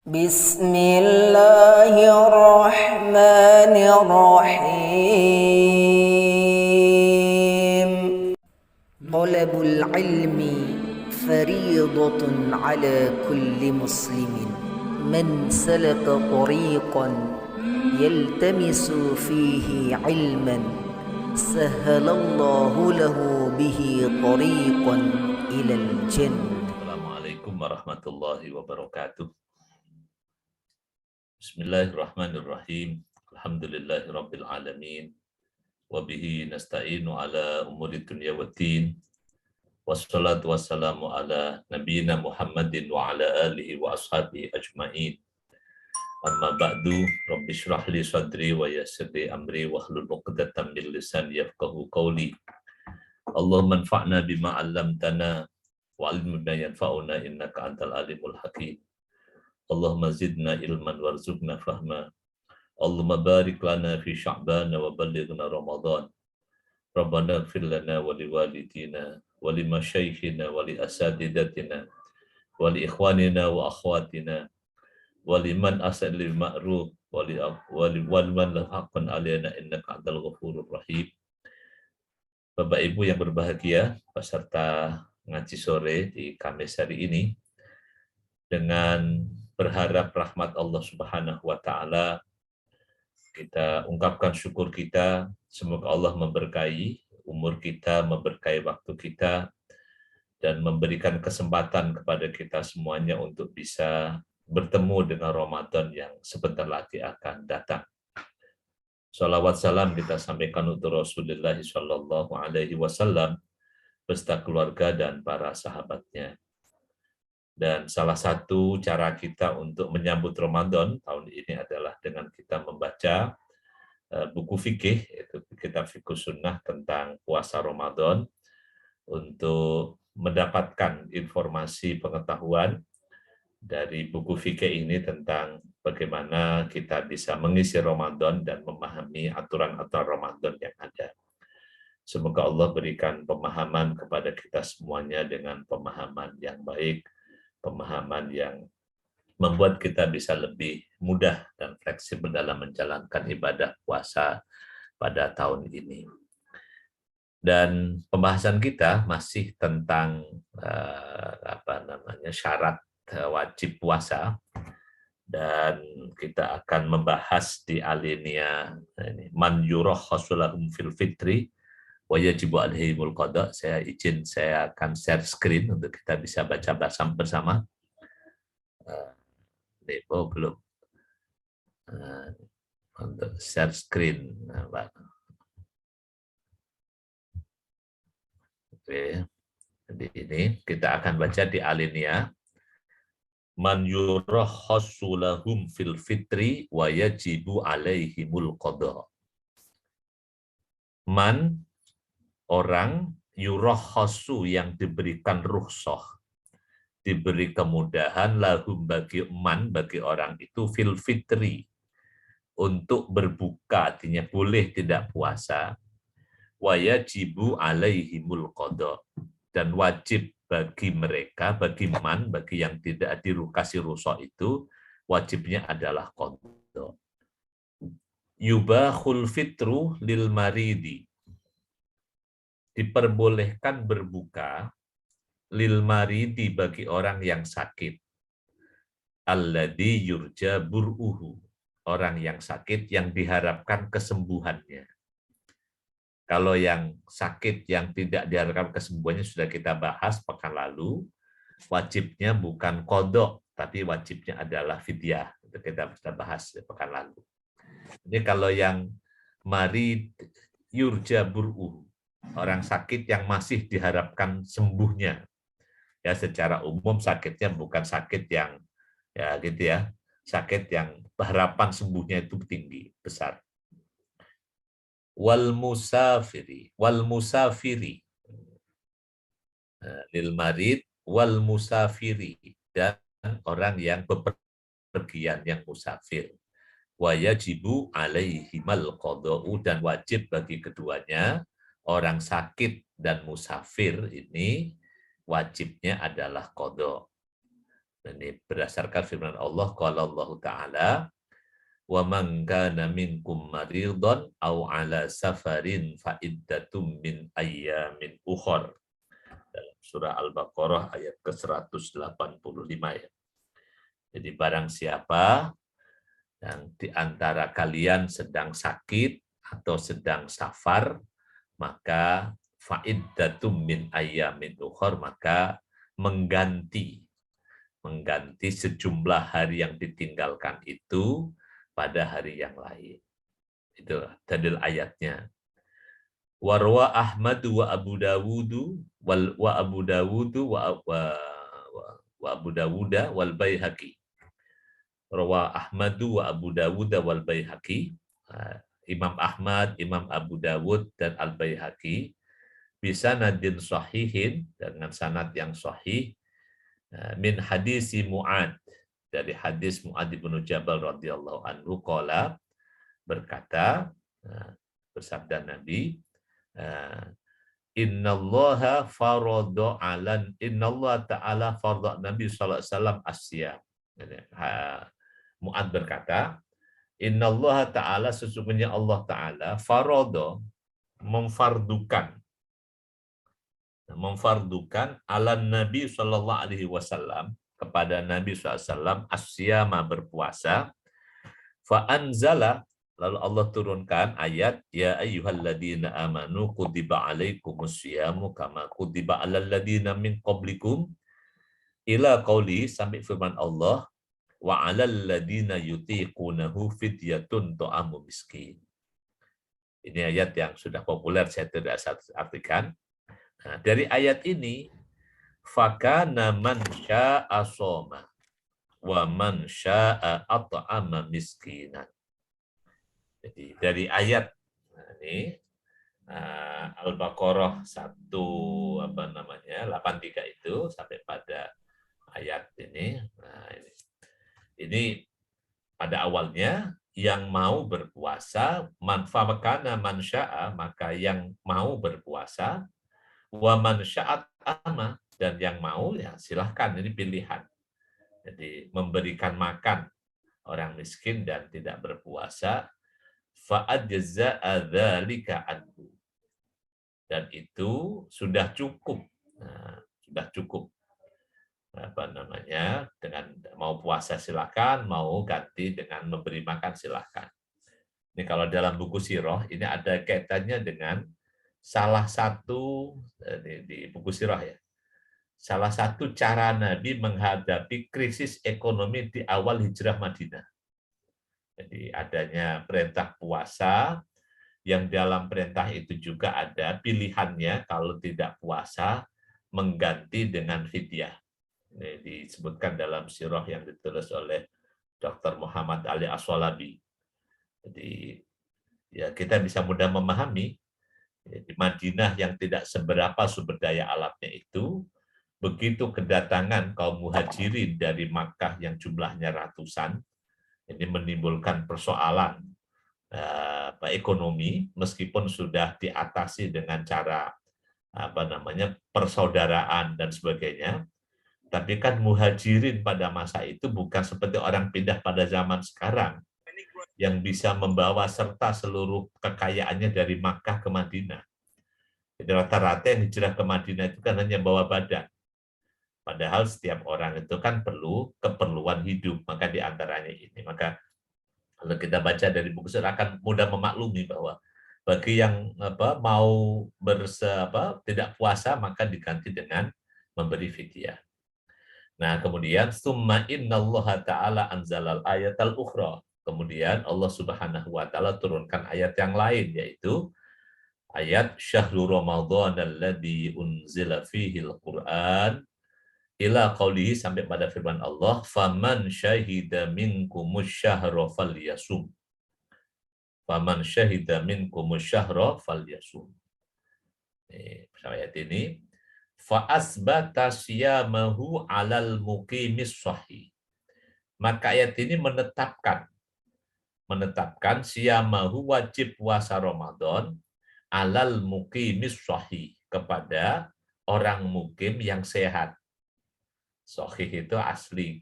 Bismillahirrahmanirrahim. Talabul ilmi fariidatun ala kulli muslimin. Man salaka tariqan yaltamisu fihi ilman sahhalallahu lahu bihi tariqan ilal jannah. Assalamualaikum warahmatullahi wabarakatuh. Bismillahirrahmanirrahim. Alhamdulillahirabbil alamin. Wa bihi nasta'inu ala umuri dunya waddin. Wassalatu wassalamu ala nabiyyina Muhammadin wa ala alihi wa ashabihi ajmain. Amma ba'du, rabbi shrah li sadri wa yassir li amri wahlul 'uqdatam min lisani yafqahu qawli. Allahumma anfa'na bima 'allamtana wa 'allimna yanfa'una innaka antal alimul hakim. Allahumma zidna ilman warzuqna fahma. Allahumma barik lana fi sya'ban wa ballighna ramadan. Rabbana ighfir lana wa liwalidina wa limasyaikhina wa li asatidatina wa li ikhwanina wa akhwatina wa liman asalil ma'ruf wa liman lahu haqqun alaina innaka antal ghafurur rahim. Bapak Ibu yang berbahagia, peserta ngaji sore di Kamis hari ini, dengan berharap rahmat Allah Subhanahu wa taala, kita ungkapkan syukur kita, semoga Allah memberkahi umur kita, memberkahi waktu kita, dan memberikan kesempatan kepada kita semuanya untuk bisa bertemu dengan Ramadan yang sebentar lagi akan datang. Shalawat salam kita sampaikan untuk Rasulullah Shallallahu Alaihi Wasallam beserta keluarga dan para sahabatnya. Dan salah satu cara kita untuk menyambut Ramadan tahun ini adalah dengan kita membaca buku fikih, yaitu kitab Fiqh Sunnah tentang puasa Ramadan, untuk mendapatkan informasi pengetahuan dari buku fikih ini tentang bagaimana kita bisa mengisi Ramadan dan memahami aturan-aturan Ramadan yang ada. Semoga Allah berikan pemahaman kepada kita semuanya dengan pemahaman yang baik, pemahaman yang membuat kita bisa lebih mudah dan fleksibel dalam menjalankan ibadah puasa pada tahun ini. Dan pembahasan kita masih tentang syarat wajib puasa, dan kita akan membahas di alinea ini, man yurahhasulahum fil fitri wa yajibu alaihimul qada. Saya akan share screen untuk kita bisa baca bersama. Belum untuk share screen. Oke, jadi ini kita akan baca di alinea, man yurahhasu lahum fil fitri wa yajibu alaihimul qada. Man, orang, yurahhasu, yang diberikan rukhsah, diberi kemudahan, lahum, bagi man, bagi orang itu, fil fitri, untuk berbuka, artinya boleh tidak puasa, wa yajibu alaihimul qada, dan wajib bagi mereka, bagi man, bagi yang tidak dikasih rukhsah itu, wajibnya adalah qada. Yubahul fitru lil maridi, diperbolehkan berbuka, lil maridi, bagi orang yang sakit, alladzi yurja bur'uhu, orang yang sakit yang diharapkan kesembuhannya. Kalau yang sakit yang tidak diharapkan kesembuhannya sudah kita bahas pekan lalu, wajibnya bukan qada, tapi wajibnya adalah fidyah. Itu kita sudah bahas pekan lalu. Ini kalau yang marid yurja bur'uhu, orang sakit yang masih diharapkan sembuhnya. Ya, secara umum sakitnya bukan sakit yang sakit yang harapan sembuhnya itu tinggi, besar. Wal musafiri lil marid wal musafiri, dan orang yang bepergian, yang musafir. Wa yajibu alaihimal qada'u, dan wajib bagi keduanya, orang sakit dan musafir ini wajibnya adalah qada. Ini berdasarkan firman Allah, qala Allah Ta'ala, wa man kana minkum maridun aw ala safarin fa iddatum min ayyamin ukhra. Dalam surah Al-Baqarah ayat ke-185 ya. Jadi barang siapa yang di antara kalian sedang sakit atau sedang safar, maka fa'iddatum min ayyamin ukhra, maka mengganti sejumlah hari yang ditinggalkan itu pada hari yang lain. Itu dalil ayatnya. Warwa Ahmad wa Abu Dawud wa Abu Dawud wa Abu Dawud wal Baihaqi. Rawa Ahmad wa Abu Dawud wal Baihaqi. Imam Ahmad, Imam Abu Dawud dan Al Baihaqi bisa nadin sahihin, dengan sanad yang sahih, min hadisi Mu'ad, dari hadis Mu'ad bin Jabal radhiyallahu anhu qala, berkata, bersabda Nabi, innallaha farada alan, innallaha ta'ala farada, Nabi sallallahu alaihi wasallam asyam. Mu'ad berkata, innallaha ta'ala, sesungguhnya Allah Ta'ala, farada, memfardukan ala Nabi sallallahu alaihi wasallam, kepada Nabi SAW, asyama, berpuasa. Fa anzala, lalu Allah turunkan ayat, ya ayyuhalladzina amanu kutiba alaikumus syiyamu kama kutiba alal ladzina min qablikum, ila qauli, sampai firman Allah, wa 'alal ladzina yutiqunahu fidyatun ta'amu miskin. Ini ayat yang sudah populer, saya tidak artikan. Nah, dari ayat ini, fakana man syaa shoma wa man syaa at'ama miskinan. Jadi dari ayat ini Al-Baqarah 83 itu sampai pada ayat ini. Nah, ini pada awalnya yang mau berpuasa, fakana man syaa, maka yang mau berpuasa, wa man sya'at ama, dan yang mau ya silahkan, ini pilihan. Jadi memberikan makan orang miskin dan tidak berpuasa, fa'ajza'a dzalika anhu, dan itu sudah cukup. Nah, sudah cukup. Dengan mau puasa silakan, mau ganti dengan memberi makan silakan. Ini kalau dalam buku sirah ini ada kaitannya dengan salah satu di buku sirah ya. Salah satu cara Nabi menghadapi krisis ekonomi di awal hijrah Madinah. Jadi adanya perintah puasa, yang dalam perintah itu juga ada pilihannya, kalau tidak puasa mengganti dengan fidyah. Ini disebutkan dalam sirah yang ditulis oleh Dr. Muhammad Ali As-Swalabi. Jadi ya kita bisa mudah memahami, di Madinah yang tidak seberapa sumber daya alamnya itu, begitu kedatangan kaum muhajirin dari Makkah yang jumlahnya ratusan, ini menimbulkan persoalan ekonomi, meskipun sudah diatasi dengan cara persaudaraan dan sebagainya. Tapi kan muhajirin pada masa itu bukan seperti orang pindah pada zaman sekarang yang bisa membawa serta seluruh kekayaannya dari Makkah ke Madinah. Jadi rata-rata yang hijrah ke Madinah itu kan hanya bawa badan. Padahal setiap orang itu kan perlu keperluan hidup, maka diantaranya ini. Maka kalau kita baca dari buku sirah akan mudah memaklumi bahwa bagi yang mau tidak puasa, maka diganti dengan memberi fidyah. Nah, kemudian summa innallaha ta'ala anzalal ayatal ukhra. Kemudian Allah Subhanahu wa taala turunkan ayat yang lain, yaitu ayat syahrul ramadhan alladzi unzila fihil Qur'an ila qaulihi, sampai pada firman Allah, faman syahida minkumus syahra falyasum. Faman syahida minkumus syahra falyasum. Ayat ini, fa asbata siyamahu 'alal muqimis shahih. Maka ayat ini menetapkan siyamahu, wajib puasa Ramadan, 'alal muqimis shahih, kepada orang mukim yang sehat. Sahih itu asli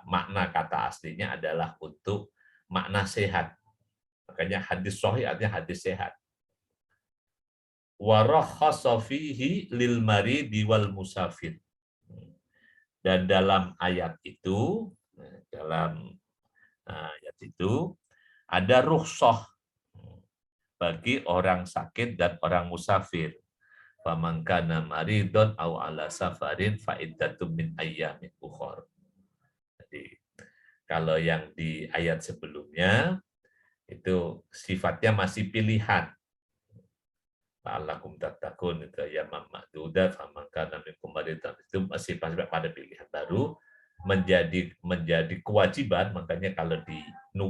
makna kata aslinya adalah untuk makna sehat. Makanya hadis sahih artinya hadis sehat. Wa rakhasa fihi lil maridi wal musafir. Dan dalam ayat itu ada rukhsah bagi orang sakit dan orang musafir. Faman kana maridun aw ala safarin fa iddatum min ayyamin ukhra. Jadi kalau yang di ayat sebelumnya itu sifatnya masih pilihan. La'allakum tattaqun itu ya ma'dudat faman kana minkum maridun, itu masih pada pilihan, baru menjadi kewajiban. Makanya kalau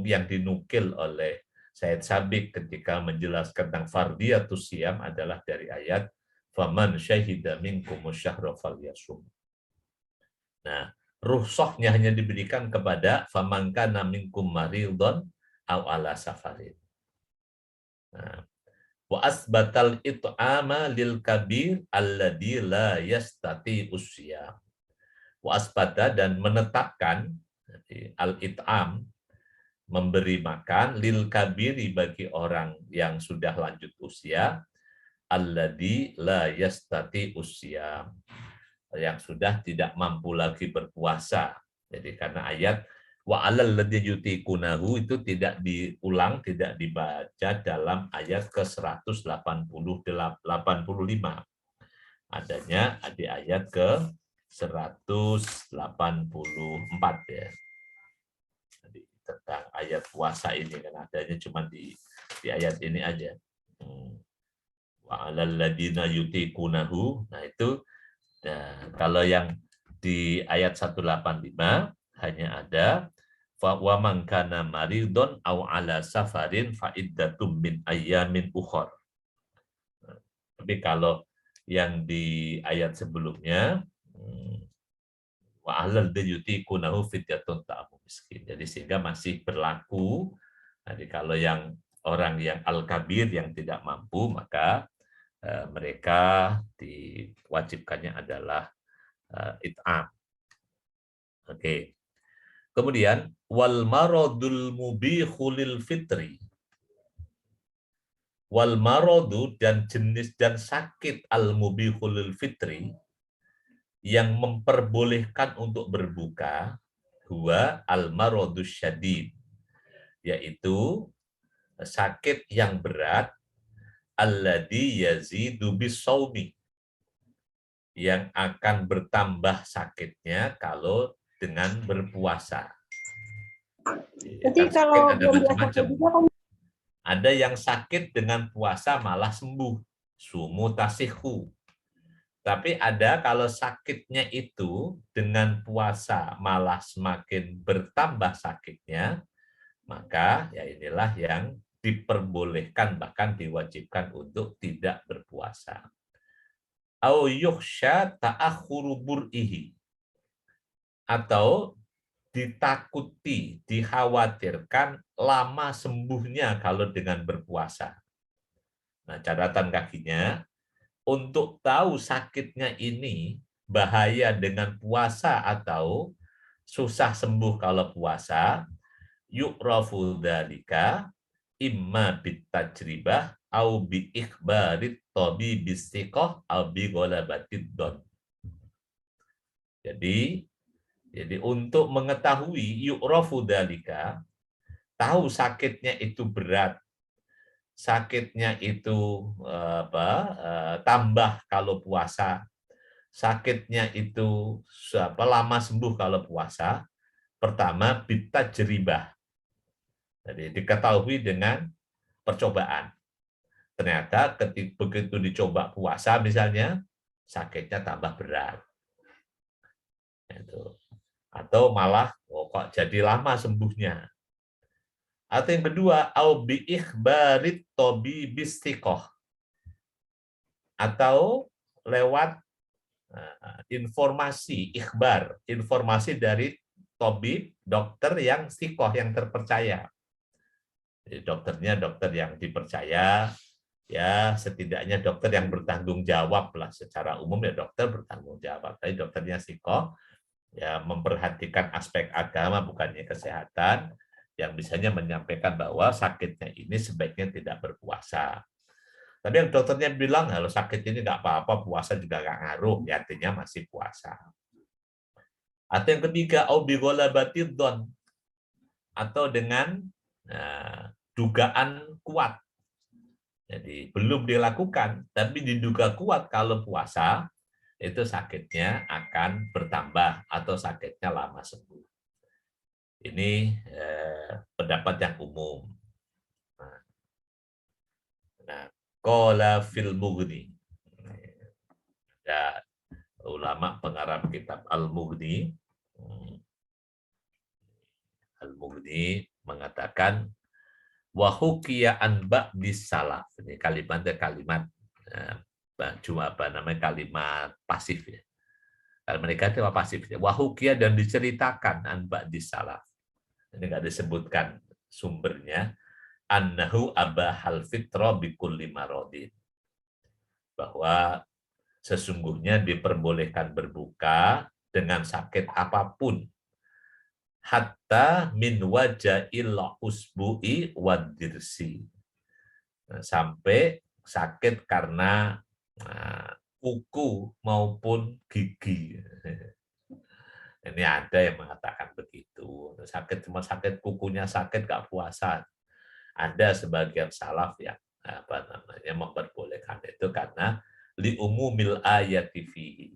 yang dinukil oleh Said Sabiq ketika menjelaskan tentang fardiyatus siyam adalah dari ayat faman syahida minkum syahra falyasum. Nah, rukhsahnya hanya diberikan kepada faman kana minkum maridun aw ala safarin. Nah, wa asbatal it'ama lil kabir alladzi la yastati usyam. Wa asbata, dan menetapkan al-it'am, memberi makan, lil kabiri, bagi orang yang sudah lanjut usia, alladzi la yastati usyam, yang sudah tidak mampu lagi berpuasa. Jadi karena ayat wa alal ladzi yutikunahu itu tidak diulang, tidak dibaca dalam ayat ke-185. Adanya di ayat ke-184 ya. Jadi tentang ayat puasa ini kan adanya cuma di ayat ini aja. Wa alal ladzina yutikunahu. Nah itu, kalau yang di ayat 185 hanya ada wa man kana maridun aw ala safarin fa iddatum min ayyamin ukhra. Tapi kalau yang di ayat sebelumnya wa ahlal yutikunahu fidyatun ta'amu miskin. Jadi sehingga masih berlaku. Jadi kalau yang orang yang al-kabir yang tidak mampu, maka mereka diwajibkannya adalah it'am. Oke. Kemudian wal maradul mubihu lil fitri. Wal maradu, dan jenis dan sakit al mubihu lil fitri, yang memperbolehkan untuk berbuka, huwa al maradus syadid, yaitu sakit yang berat, alladzi yazidu bisawmi, yang akan bertambah sakitnya kalau dengan berpuasa. Jadi kalau ada macam-macam. Ada yang sakit dengan puasa malah sembuh, sumu tasihu. Tapi ada kalau sakitnya itu dengan puasa malah semakin bertambah sakitnya, maka ya inilah yang diperbolehkan, bahkan diwajibkan untuk tidak berpuasa. Au yukhsha ta'akhuru bur'ihi, atau ditakuti, dikhawatirkan lama sembuhnya kalau dengan berpuasa. Nah, catatan kakinya, untuk tahu sakitnya ini bahaya dengan puasa atau susah sembuh kalau puasa, yu'rafu dzalika imma bitajribah au bi ikhbarit tabi bisiqah au bi ghalabatid don. Jadi untuk mengetahui yu'rafu dzalika, tahu sakitnya itu berat, sakitnya itu tambah kalau puasa, sakitnya itu lama sembuh kalau puasa. Pertama, bitajribah. Jadi diketahui dengan percobaan. Ternyata begitu dicoba puasa misalnya, sakitnya tambah berat. Itu. Atau malah kok jadi lama sembuhnya. Atau yang kedua, au bi ikhbarit tabi bistiqoh, atau lewat informasi ikhbar, informasi dari tabib, dokter yang istiqoh, yang terpercaya. Jadi dokternya dokter yang dipercaya, ya setidaknya dokter yang bertanggung jawab lah. Secara umum ya dokter bertanggung jawab, tapi dokternya istiqoh. ya memperhatikan aspek agama bukannya kesehatan, yang misalnya menyampaikan bahwa sakitnya ini sebaiknya tidak berpuasa. Tapi yang dokternya bilang kalau sakit ini nggak apa-apa, puasa juga nggak ngaruh, ya artinya masih puasa. Atau yang ketiga, aubigolabatidon, atau dengan dugaan kuat. Jadi belum dilakukan, tapi diduga kuat kalau puasa itu sakitnya akan bertambah atau sakitnya lama sembuh. Ini pendapat yang umum. Nah, qala fil Mughni. Ada ulama pengarang kitab Al-Mughni. Al-Mughni mengatakan wa hukiya an ba'dis salaf. Ini kalimatnya kalimat cuma apa namanya kalimat pasif ya. Kalimat negatif apa pasif ya. Wa hukiya dan diceritakan an ba'dis salaf. Ini enggak disebutkan sumbernya. Annahu abahal fitra bikulli maradin. Bahwa sesungguhnya diperbolehkan berbuka dengan sakit apapun. Hatta min wajail usbu'i wadirsi. Sampai sakit karena kuku maupun gigi. Ini ada yang mengatakan begitu. Sakit cuma sakit kukunya sakit gak puasa. Ada sebagian salaf yang memperbolehkan itu karena li umumil ayati fihi.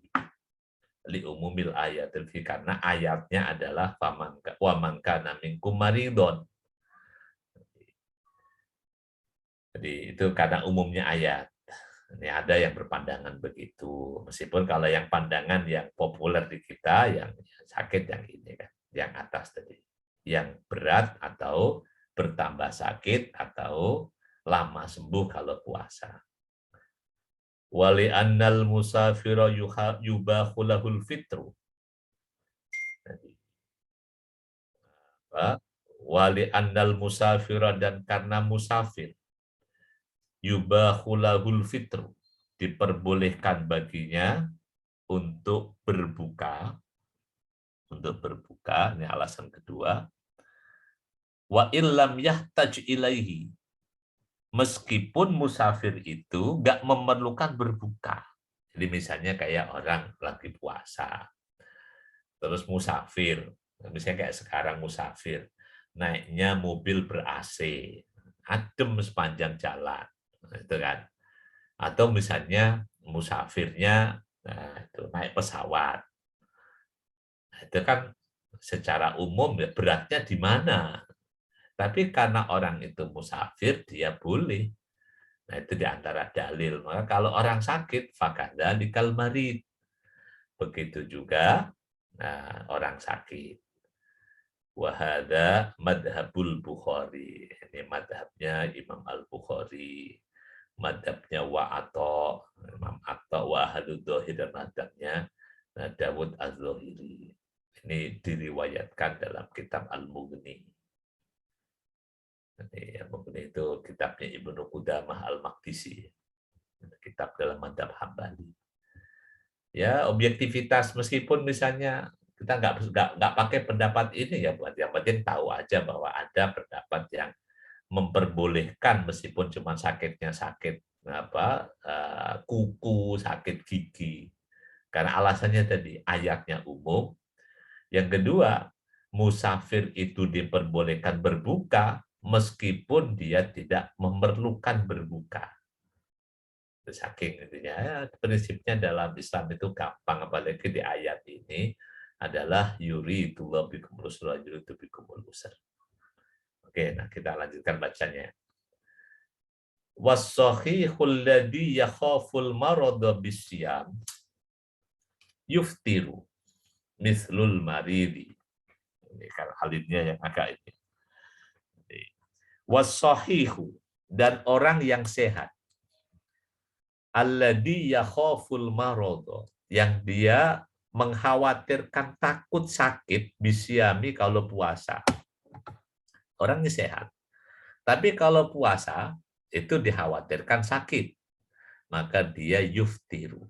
Li umumil ayati fihi, karena ayatnya adalah wa man kana minkum maridun. Jadi itu karena umumnya ayat. Ini ada yang berpandangan begitu. Meskipun kalau yang pandangan yang populer di kita yang sakit yang ini kan, yang atas tadi. Yang berat atau bertambah sakit atau lama sembuh kalau puasa. Wali annal musafira yubahu lahul fitru. Wali annal musafira, dan karena musafir yubahu lahul fitru, diperbolehkan baginya untuk berbuka. Untuk berbuka, ini alasan kedua. Wa illam yahtaj ilaihi, meskipun musafir itu nggak memerlukan berbuka. Jadi misalnya kayak orang lagi puasa, terus musafir, misalnya kayak sekarang musafir, naiknya mobil ber-AC, adem sepanjang jalan, itu kan. Atau misalnya musafirnya itu naik pesawat, itu kan secara umum ya beratnya di mana. Tapi karena orang itu musafir, dia boleh. Nah, itu diantara dalil. Maka kalau orang sakit, fakadzalikal marid. Begitu juga orang sakit. Wahada madhabul Bukhari. Ini madhabnya Imam Al-Bukhari. Madhabnya Wa'ato. Imam Atta Wa'ahaduddhohir, dan madhabnya Dawud Az-Zohiri. Ini diriwayatkan dalam kitab Al-Mughni. Itu kitabnya Ibnu Qudamah Al-Maqdisi, kitab dalam madhab Hambali. Ya, objektivitas, meskipun misalnya kita nggak pakai pendapat ini ya, buat yang penting tahu aja bahwa ada pendapat yang memperbolehkan meskipun cuma sakitnya sakit kuku, sakit gigi. Karena alasannya tadi ayatnya umum. Yang kedua, musafir itu diperbolehkan berbuka meskipun dia tidak memerlukan berbuka. Saking intinya, ya, prinsipnya dalam Islam itu gampang, apalagi di ayat ini adalah yuridullahu bikumul yusra yuridu bikumul usra. Oke, nah kita lanjutkan bacanya. Was-sahihul ladzi yakhaful marada bisyam yuftiru mislul maridi. Ini kan halidnya yang agak ini. Was-sahihu, dan orang yang sehat. Alladzi yakhaful marada, yang dia mengkhawatirkan takut sakit bisyami kalau puasa. Orangnya sehat. Tapi kalau puasa itu dikhawatirkan sakit. Maka dia yuftiru.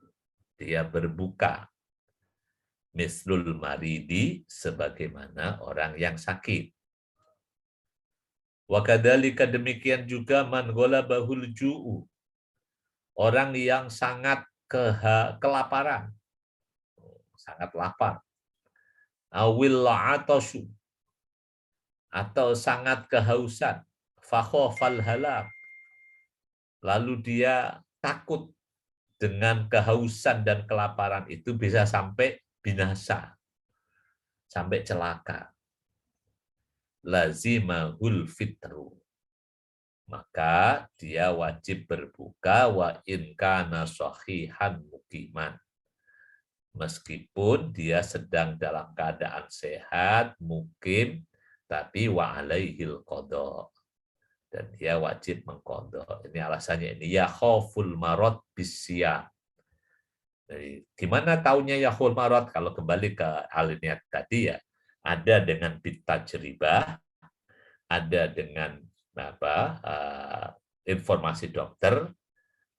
Dia berbuka. mislul maridi, sebagaimana orang yang sakit. Wa kadzalika, demikian juga man ghalabahul ju'u, orang yang sangat kelaparan, sangat lapar. Awil la'atasu, atau sangat kehausan. Fakhofal halak, lalu dia takut dengan kehausan dan kelaparan itu bisa sampai binasa, sampai celaka. Lazimahul fitru, maka dia wajib berbuka wa in kana shahihan muqiman, meskipun dia sedang dalam keadaan sehat, mukim, tapi wa alaihil qada, dan dia wajib mengqada. Ini alasannya ini, ya khauful marad bisyam. Jadi gimana taunya ya khauful marad? Kalau kembali ke alinea tadi ya, ada dengan bitajribah, ada dengan informasi dokter,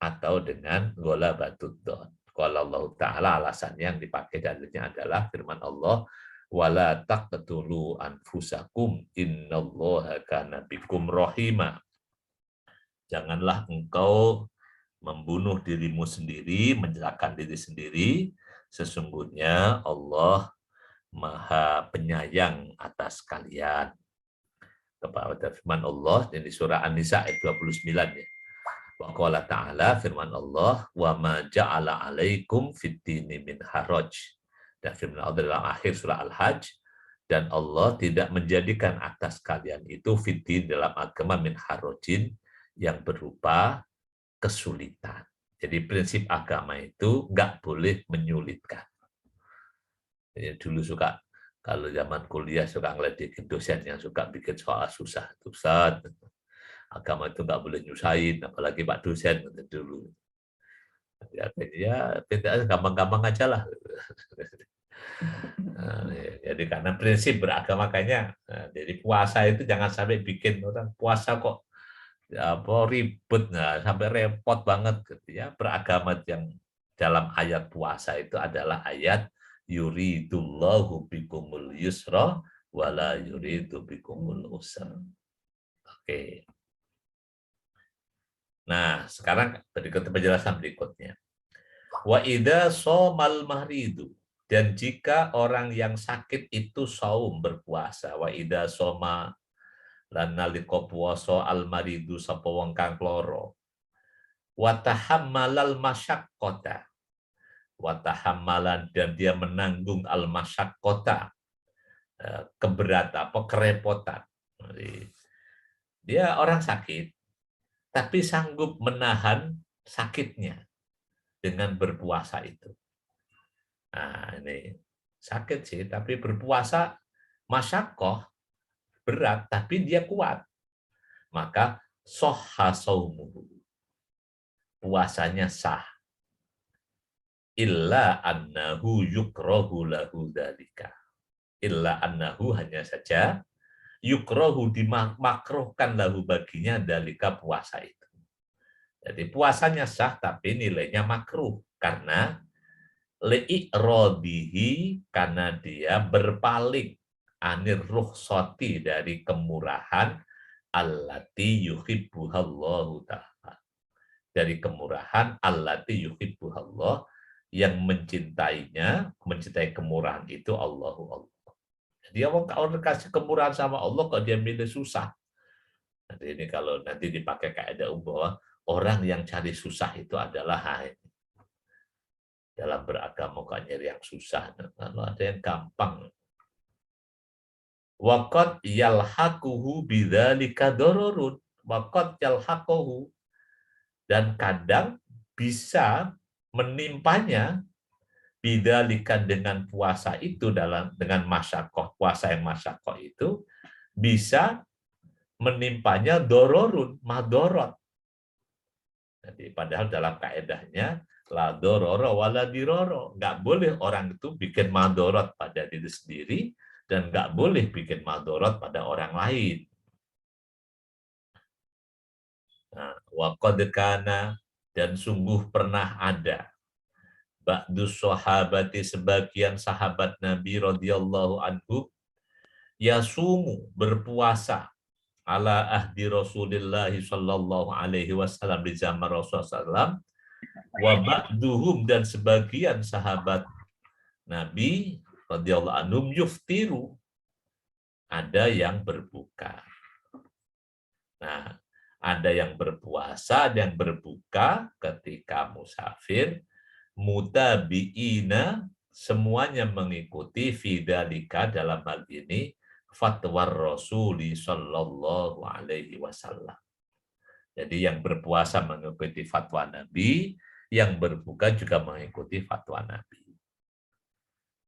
atau dengan gola batudon. Kalau Allah Ta'ala, alasannya yang dipakai dalilnya adalah firman Allah, wala taqtulu anfusakum innallaha kana bikum rahima. Janganlah engkau membunuh dirimu sendiri, menyerahkan diri sendiri, sesungguhnya Allah Maha Penyayang atas kalian. Kepada firman Allah di surah An-Nisa ayat 29 ya. Wa qala ta'ala, firman Allah, wa ma ja'ala 'alaikum fid-dini min haraj. Dan firman Allah dalam akhir surah Al-Hajj, dan Allah tidak menjadikan atas kalian itu fid-din, dalam agama, min harajin, yang berupa kesulitan. Jadi prinsip agama itu nggak boleh menyulitkan. Jadi dulu suka, kalau zaman kuliah suka ngeledekin dosen yang suka bikin soal susah. Ustaz, agama itu nggak boleh nyusahin, apalagi Pak dosen dulu. Ya, gampang-gampang aja lah. Nah, jadi karena prinsip beragama makanya, jadi puasa itu jangan sampai bikin orang puasa kok apa ribet, nggak sampai repot banget gitu ya. Beragama yang dalam ayat puasa itu adalah ayat yuridullahu bikumul yusra wala yuridu bikumul usra. Oke. Nah, sekarang berikut penjelasan berikutnya. Wa idza shamal mahridu, dan jika orang yang sakit itu saum berpuasa, wa idza shoma lan nalika puasa al maridu sapa wong kang lara, wa tahammalal masyaqqata, wa tahammalan, dan dia menanggung al masyaqqata, keberatan apa kerepotan. Dia orang sakit tapi sanggup menahan sakitnya dengan berpuasa itu. Nah, ini sakit sih, tapi berpuasa masyaqqah, berat, tapi dia kuat. Maka sahha shaumuhu, puasanya sah. Illa annahu yukrahu lahu dzalika. Illa annahu, hanya saja, yukrahu, dimakruhkan lahu baginya dzalika, puasa itu. Jadi puasanya sah tapi nilainya makruh karena li'iradihi, karena dia berpaling anir rukhsati, dari kemurahan, allati yuhibbuhallahu ta'ala, dari kemurahan allati yuhibbuhallah, yang mencintainya, mencintai kemurahan itu Allah. Jadi orang kasih kemurahan sama Allah kok dia milih susah. Nanti ini kalau nanti dipakai kaidah bahwa orang yang cari susah itu adalah dalam beragama kok nyari yang susah. Kalau ada yang gampang. Waqad yalhaquhu bidzalika dararun. Waqad yalhaquhu, dan kadang bisa menimpanya bidzalika, dengan puasa itu, dengan masyaqqah, puasa yang masyaqqah itu bisa menimpanya dororun, madorot. Jadi padahal dalam kaedahnya la dororo wala diroro, nggak boleh orang itu bikin madorot pada diri sendiri dan nggak boleh bikin madorot pada orang lain. Nah, wa qad kana, dan sungguh pernah ada, ba'du sahabati sebagian sahabat Nabi radhiyallahu anhu yasumu berpuasa ala ahdi Rasulillah sallallahu alaihi wasallam di zaman Rasulullah SAW, wa ba'duhum dan sebagian sahabat Nabi radhiyallahu anhum yuftiru ada yang berbuka. Nah, ada yang berpuasa dan berbuka ketika musafir, mutabiina semuanya mengikuti fidzalika dalam hal ini fatwa Rasuli sallallahu alaihi wasallam. Jadi yang berpuasa mengikuti fatwa Nabi, yang berbuka juga mengikuti fatwa Nabi.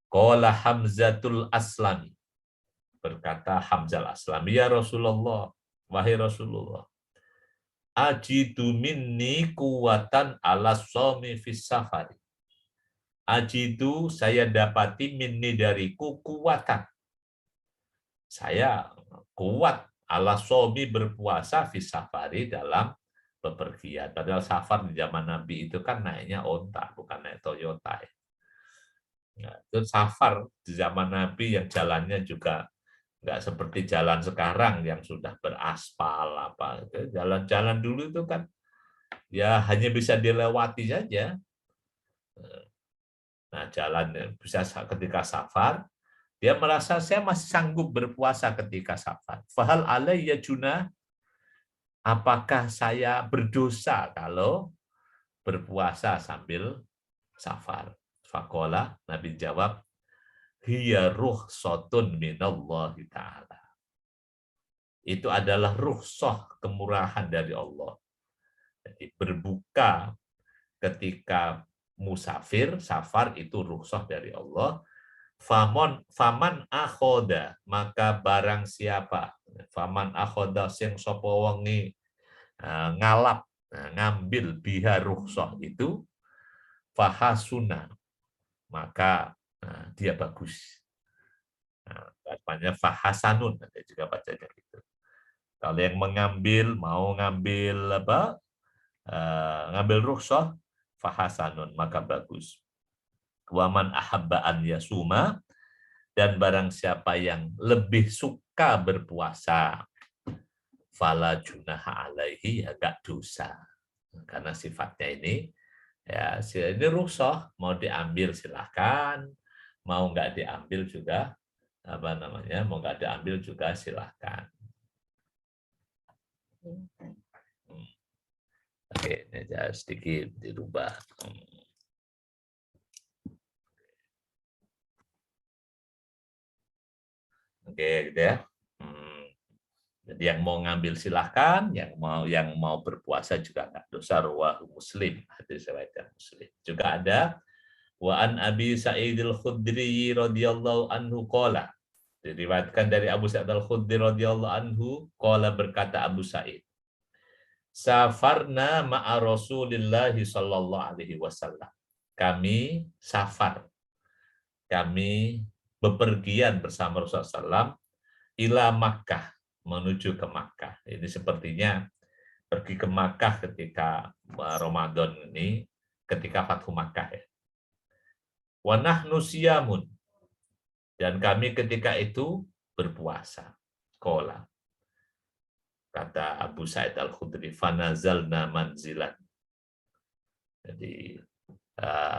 Qala Hamzatul Aslami. Berkata Hamzah Aslami, ya Rasulullah, wahai Rasulullah, ajidu minni kuwatan ala shaumi fis safari. Ajidu saya dapati minni dariku kuwatan. Saya kuat ala shaumi berpuasa fis safari dalam bepergian. Padahal safar di zaman Nabi itu kan naiknya onta, bukan naik Toyota. Nah, itu safar di zaman Nabi yang jalannya juga nggak seperti jalan sekarang yang sudah beraspal apa. Jalan-jalan dulu itu kan ya hanya bisa dilewati saja. Nah, jalan bisa ketika safar, dia merasa saya masih sanggup berpuasa ketika safar. Fahal alayya junah, apakah saya berdosa kalau berpuasa sambil safar? Faqala, Nabi jawab, hiya rukhsatun minallahi ta'ala. Itu adalah rukhsah, kemurahan dari Allah. Jadi berbuka ketika musafir, safar itu rukhsah dari Allah. Faman akhoda, maka barang siapa, faman akhoda sing sapa wengi ngalap, ngambil biha rukhsah itu, fahasuna, maka dia bagus. Namanya fahasanun, ada juga bacanya gitu. Kalau yang mengambil, mau ngambil apa, ngambil rukhsah, fahasanun, maka bagus. Waman ahabba'an yasuma, dan barang siapa yang lebih suka berpuasa, fala junaha alaihi, ya gak dosa. Karena sifatnya ini, ya ini rukhsah, mau diambil silahkan, mau nggak diambil juga apa namanya, mau nggak diambil juga silahkan. Oke, ini aja sedikit dirubah. Oke, gitu ya. Jadi yang mau ngambil silahkan, yang mau berpuasa juga nggak dosa. Rawahu Muslim, hadis riwayat Muslim. Juga ada wa an Abi Sa'id al-Khudri radhiyallahu anhu qala. Diriwayatkan dari Abu Sa'id al-Khudri radhiyallahu anhu qala, berkata Abu Sa'id, safarna ma'a Rasulillah sallallahu alaihi wasallam. Kami safar. Kami bepergian bersama Rasulullah SAW ila Makkah, menuju ke Makkah. Ini sepertinya pergi ke Makkah ketika Ramadan ini, ketika Fathu Makkah ya. Wa nahnu siyamun, dan kami ketika itu berpuasa. Qala, kata Abu Sa'id al-Khudri, fanazalna manzilan. Jadi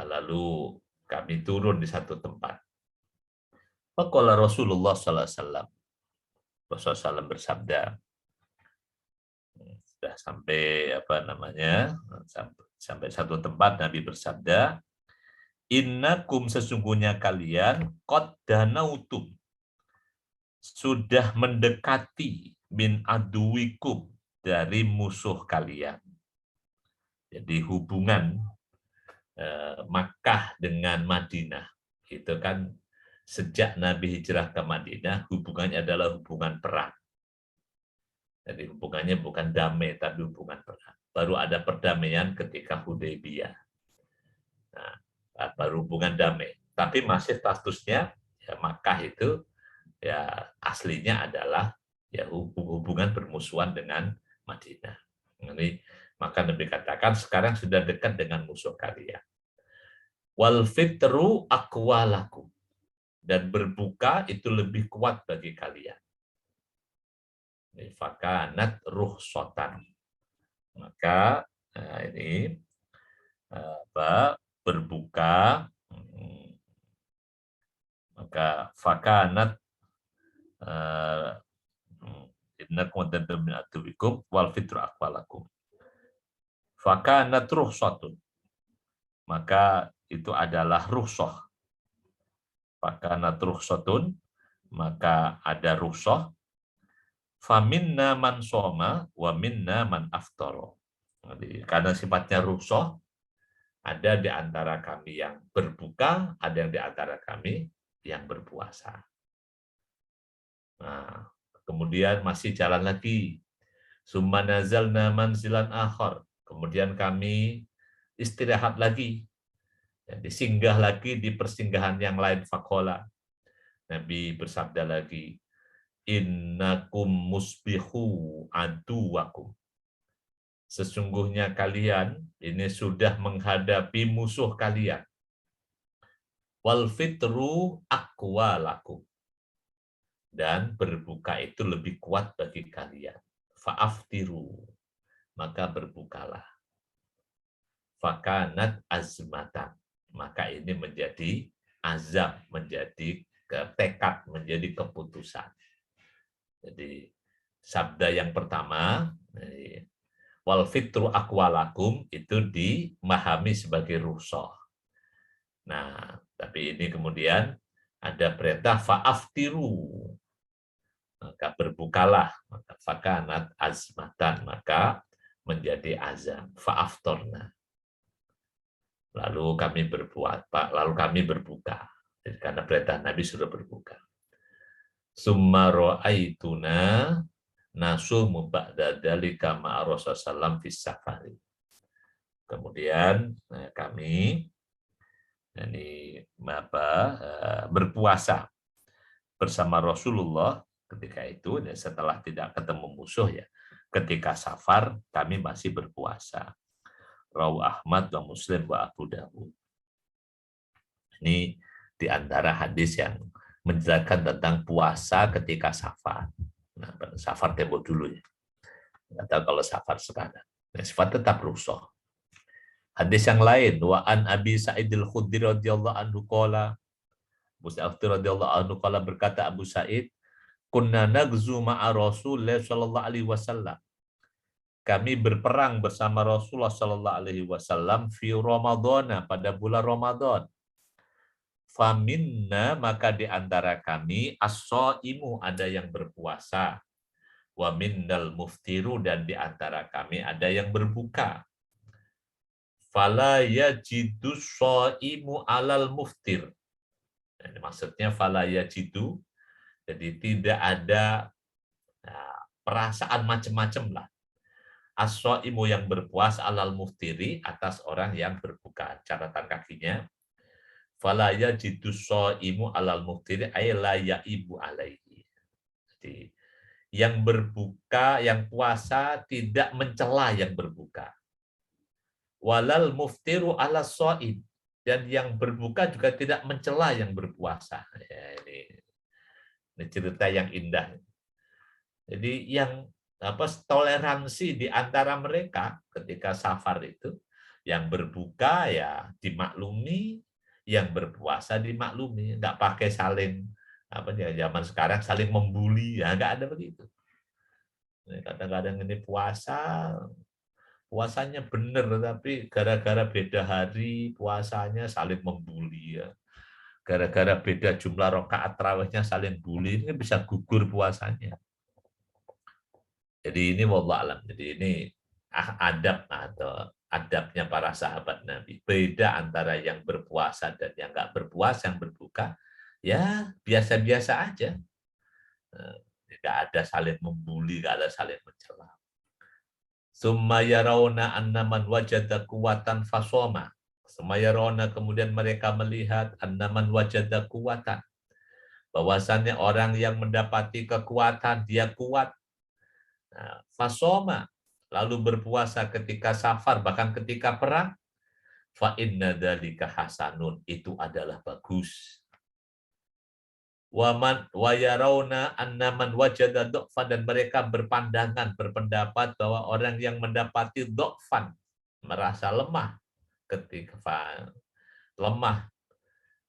lalu kami turun di satu tempat. Faqala Rasulullah sallallahu alaihi wasallam. Rasulullah SAW bersabda, sudah sampai apa namanya, sampai satu tempat Nabi bersabda, innakum, sesungguhnya kalian, qad danautum, sudah mendekati, min aduwikum, dari musuh kalian. Jadi hubungan Makkah dengan Madinah itu kan sejak Nabi hijrah ke Madinah, hubungannya adalah hubungan perang. Jadi hubungannya bukan damai, tapi hubungan perang. Baru ada perdamaian ketika Hudaybiyah. Nah, baru hubungan damai. Tapi masih statusnya, ya Makkah itu ya aslinya adalah ya hubungan bermusuhan dengan Madinah. Jadi, maka Nabi katakan sekarang sudah dekat dengan musuh kalian. Wal fitru aqwa lakum. Dan berbuka itu lebih kuat bagi kalian. Fakanat ruhsatan. Maka ini berbuka, maka fakanat innakum tadabun min atubikum wal fitru aqwalakum. Fakanat ruhsatun. Maka itu adalah ruhsah. Fakanat ruhsatun, maka ada ruhsah. Faminna man soma wa minna man aftara. Jadi, karena sifatnya ruhsah, ada di antara kami yang berbuka, ada yang di antara kami yang berpuasa. Nah, kemudian masih jalan lagi. Summa nazalna manzilan akhar. Kemudian kami istirahat lagi. Jadi singgah lagi di persinggahan yang lain. Faqala. Nabi bersabda lagi, innakum musbihu aduwakum. Sesungguhnya kalian ini sudah menghadapi musuh kalian. Wal fitru aqwa lakum. Dan berbuka itu lebih kuat bagi kalian. Fa'aftiru. Maka berbukalah. Fakanat azmatan. Maka ini menjadi azam, menjadi tekad, menjadi keputusan. Jadi sabda yang pertama, wal fitru aqwalakum, itu dimahami sebagai rukhsah. Nah, tapi ini kemudian ada perintah fa'aftiru. Maka berbukalah, maka fakanat azmatan, maka menjadi azam, fa'aftorna. Lalu kami berbuat, Pak, lalu kami berbuka. Jadi, karena perintah Nabi sudah berbuka. Summa ra'aituna nasumu ba'da dzalika ma'a Rasulullah sallallahu fis safari. Kemudian kami ini berpuasa bersama Rasulullah ketika itu, setelah tidak ketemu musuh ya. Ketika safar kami masih berpuasa. Rawu Ahmad wa Muslim wa Abu Dawud. Ini di antara hadis yang menjelaskan tentang puasa ketika safar. Nah, safar tempo dulu ya. Nggak tahu kalau safar sekarang. Nah, sifat tetap rukhsah. Hadis yang lain, wa an Abi Sa'idil Khudri radhiyallahu anhu qala, Abu Sa'id radhiyallahu anhu qala, berkata Abu Sa'id, kunna nagzu ma'a Rasulullah sallallahu alaihi wasallam. Kami berperang bersama Rasulullah sallallahu alaihi wasallam fi Ramadhan, pada bulan Ramadan. Faminna, maka di antara kami as-shaimu, ada yang berpuasa. Wa minnal muftiru, dan di antara kami ada yang berbuka. Fala yajidu shaimu alal muftir. Ini maksudnya fala yajidu, jadi tidak ada perasaan macam-macam lah. As-shaimu, yang berpuasa, alal muftiri, atas orang yang berbuka. Catatan kakinya, fala yajidu shaimu alal muftiri ay la yaibu alaihi. Jadi yang berbuka, yang puasa tidak mencela yang berbuka. Walal muftiru ala shaim, dan yang berbuka juga tidak mencela yang berpuasa. Ya, ini cerita yang indah. Jadi yang toleransi di antara mereka ketika safar itu, yang berbuka ya dimaklumi, yang berpuasa dimaklumi, nggak pakai saling zaman sekarang saling membuli, ya nggak ada begitu. Kadang-kadang ini puasanya benar, tapi gara-gara beda hari puasanya saling membuli ya. Gara-gara beda jumlah rakaat tarawihnya saling bully, ini bisa gugur puasanya. Jadi ini wallahu alam. Jadi ini adab atau adabnya para sahabat Nabi. Beda antara yang berpuasa dan yang nggak berpuasa, yang berbuka, ya biasa-biasa aja. Tidak ada saling membuli, tidak ada saling mencela. Summa yarawna annaman wajada kuwatan fasoma. Summa yarawna, kemudian mereka melihat annaman wajada kuwatan. Bahwasannya orang yang mendapati kekuatan, dia kuat. Fasoma, lalu berpuasa ketika safar, bahkan ketika perang. fa inna dzalika hasanun, itu adalah bagus. Wa yarawna anna man wajada dha'fan, dan mereka berpendapat bahwa orang yang mendapati dha'fan, merasa lemah ketika lemah,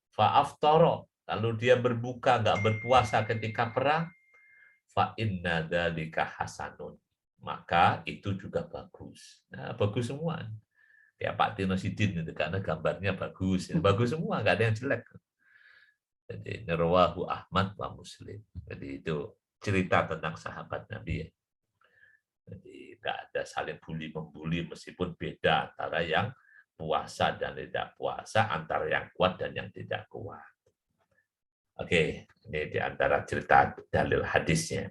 fa aftara, lalu dia berbuka, nggak berpuasa ketika perang, fa inna dzalika hasanun, maka itu juga bagus. Nah, bagus semua. Kayak Pak Tino Sidin itu, karena gambarnya bagus. Bagus semua, nggak ada yang jelek. Jadi rawahu Ahmad wa Muslim. Jadi itu cerita tentang sahabat Nabi ya. Jadi nggak ada saling bully-membuli, meskipun beda antara yang puasa dan tidak puasa, antara yang kuat dan yang tidak kuat. Oke, ini di antara cerita dalil hadisnya.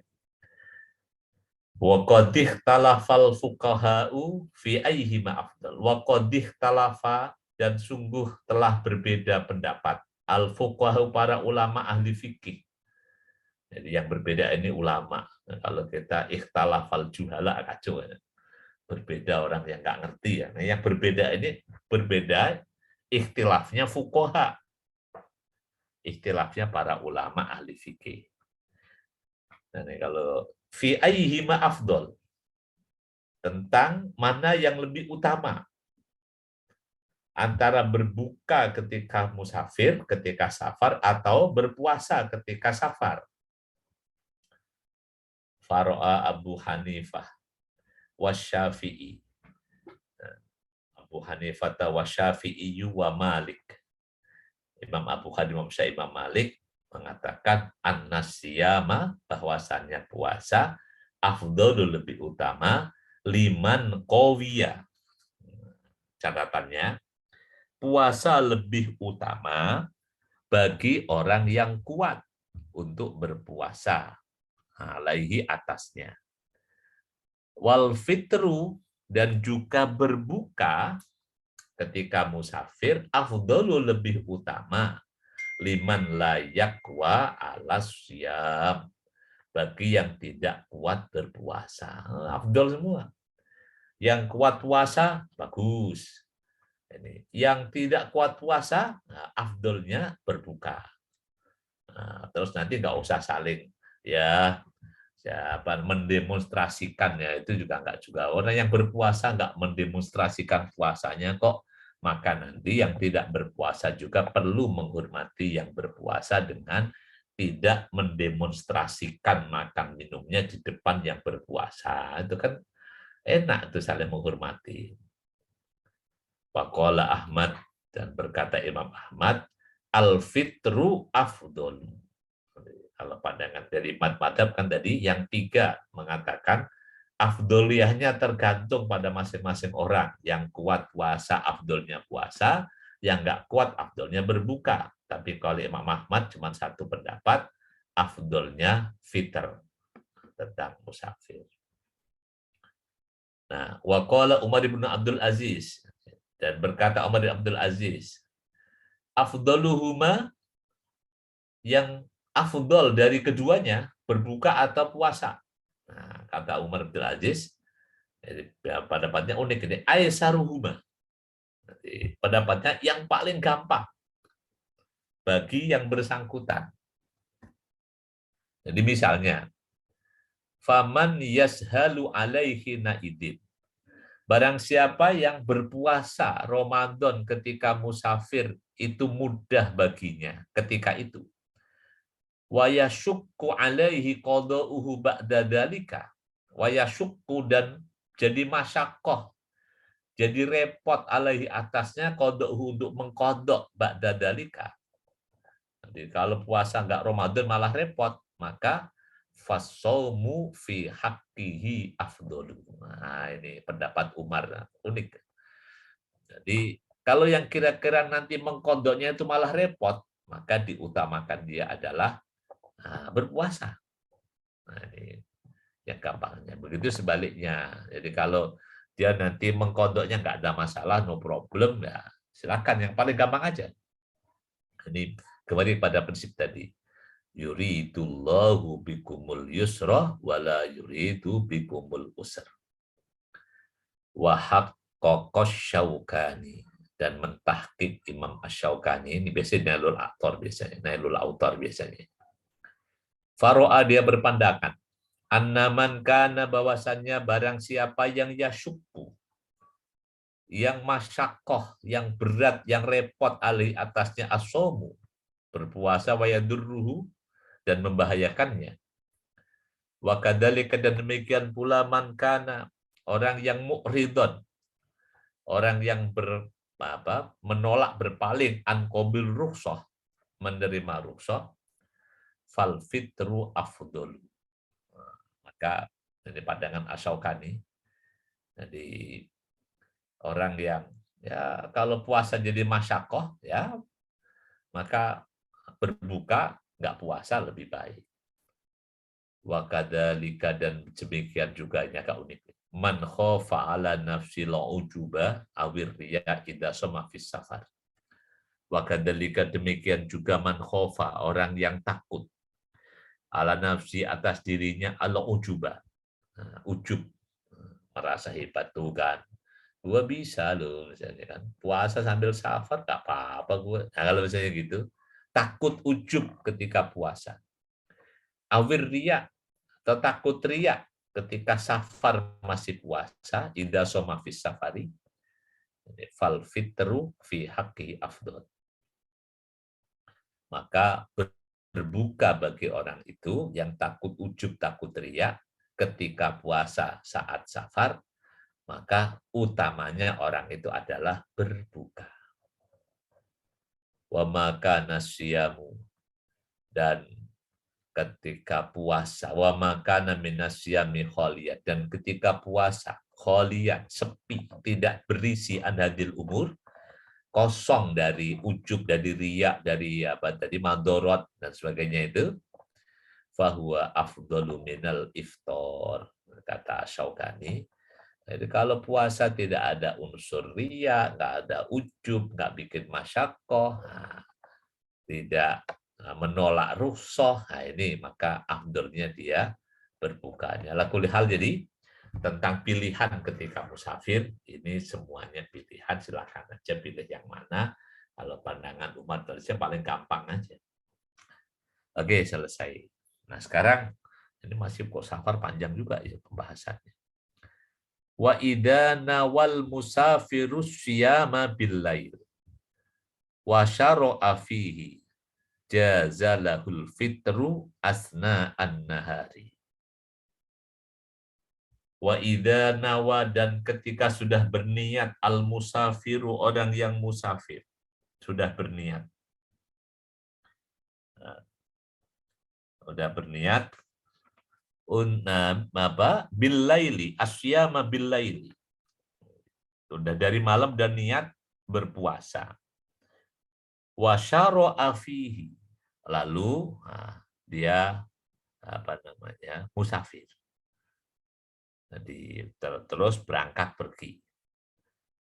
Wa qad ikhtalafal fuqaha'u fi ayyihima afdal. Wa qad ikhtalafa, dan sungguh telah berbeda pendapat. Al-fuqaha, para ulama ahli fikih. Jadi yang berbeda ini ulama. Nah, kalau kita ikhtalafal juhala, kacau. Berbeda orang yang nggak ngerti ya. Nah, yang berbeda ini berbeda ikhtilafnya fuqaha. Ikhtilafnya para ulama ahli fikih. Nah, ini kalau fi ayyihima afdal, tentang mana yang lebih utama antara berbuka ketika musafir, ketika safar, atau berpuasa ketika safar. Faro'a Abu Hanifah wasyafi'i. Abu Hanifah wasyafi'i wa Malik. Imam Abu Hanifah, Imam Malik mengatakan an-nasiyama, bahwasannya puasa, afdalul, lebih utama, liman qawiya. Catatannya, puasa lebih utama bagi orang yang kuat untuk berpuasa, alaihi, atasnya. Wal fitru, dan juga berbuka ketika musafir, afdalu, lebih utama, liman layak wa alas syam, bagi yang tidak kuat berpuasa. Afdal semua. Yang kuat puasa, bagus. Ini. Yang tidak kuat puasa, afdolnya berbuka. Nah, terus nanti nggak usah saling ya siapa mendemonstrasikannya, itu juga nggak juga. Orang yang berpuasa nggak mendemonstrasikan puasanya kok, maka nanti yang tidak berpuasa juga perlu menghormati yang berpuasa dengan tidak mendemonstrasikan makan minumnya di depan yang berpuasa. Itu kan enak tuh, saling menghormati. Waqala Ahmad, dan berkata Imam Ahmad, al-fitru afdol. Kalau pandangan dari madhab kan tadi, yang tiga mengatakan afdoliyahnya tergantung pada masing-masing orang. Yang kuat puasa, afdolnya puasa. Yang nggak kuat, afdolnya berbuka. Tapi kalau Imam Ahmad cuma satu pendapat, afdolnya fitr, tentang musafir. Nah, waqala Umar bin Abdul Aziz, dan berkata Umar bin Abdul Aziz, afdaluhuma, yang afdal dari keduanya, berbuka atau puasa. Nah, kata Umar bin Abdul Aziz, pendapatnya unik ini, aisaruhuma. Pendapatnya yang paling gampang bagi yang bersangkutan. Jadi misalnya, faman yashalu alaihi naidin, barang siapa yang berpuasa Ramadan ketika musafir itu mudah baginya ketika itu. Wa yashukku alaihi qada'uhu ba'da dzalika. Wa yashukku, dan jadi masyaqqah, jadi repot, alaihi, atasnya, qada'uhu, untuk mengqada' ba'da dzalika. Jadi kalau puasa enggak Ramadan malah repot, maka fasaumu fi haqqihi afdalu. Nah, ini pendapat Umar, unik. Jadi kalau yang kira-kira nanti mengkodoknya itu malah repot, maka diutamakan dia adalah berpuasa. Nah, ini yang gampangnya. Begitu sebaliknya. Jadi kalau dia nanti mengkodoknya nggak ada masalah, no problem, ya silakan. Yang paling gampang aja. Ini kembali pada prinsip tadi. Yuridullahu bikumul yusra wala yuridu bikumul usra. Wa haqqaqash Syaukani. dan mentahqiq Imam Asy-Syaukani, ini biasanya Nailul Autar biasanya. Faro'a dia berpandangan, annaman kana bahwasannya barang siapa yang yasyukku, yang masyakoh, yang berat, yang repot alih atasnya asomu, berpuasa wa yadurruhu, dan membahayakannya. Wa kadzalika, dan demikian pula man kana, orang yang mu'ridon, orang yang menolak, berpaling an qabil rukhsah, menerima rukhsah, fal fitru afdol. Maka ini pandangan Asy-Syaukani. Jadi orang yang ya kalau puasa jadi masyakoh ya, maka berbuka nggak puasa lebih baik. Wa kadzalika, dan demikian juga, ini agak unik. Man khofa ala nafsi la'ujuba awir riya idza sama fis safar. Wa kadzalika, demikian juga man khofa, orang yang takut, ala nafsi, atas dirinya, ala ujuba, ujub, merasa hebat tuh kan. Gua bisa loh misalnya kan. Puasa sambil safar gak apa-apa gua. Nah, kalau misalnya gitu, takut ujub ketika puasa. Awir riya, atau takut riya ketika safar masih puasa, idza soma fis safari, fal fitru fi haqqi afdol. Maka berbuka bagi orang itu yang takut ujub, takut riya ketika puasa saat safar, maka utamanya orang itu adalah berbuka. Wa maka nasyamu, dan ketika puasa, wa makana minasyami kholiyat, dan ketika puasa kholiyat, sepi, tidak berisi anhadil umur, kosong dari ujub, dari riya, dari madorot dan sebagainya itu, fahuwa afdalu minal iftar, kata Syaukani. Jadi kalau puasa tidak ada unsur riya, nggak ada ujub, nggak bikin masyakoh, tidak menolak rukhsah, nah ini maka afdolnya dia berbukanya. Ala kulli hal, jadi tentang pilihan ketika musafir, ini semuanya pilihan, silakan aja pilih yang mana. Kalau pandangan umat Malaysia paling gampang aja. Oke, selesai. Nah sekarang ini masih kok safar panjang juga ya pembahasannya. Wa idza nawal musafirus syiyama bil lail wa syara'a fihi jazalahul fitru asna an-nahari. Wa idza nawa, dan ketika sudah berniat, al-musafiru, orang yang musafir sudah berniat. Sudah berniat billaili, asyama billaili. Sudah dari malam dan niat berpuasa. Wa syara'a fihi, lalu dia musafir. Jadi terus berangkat pergi.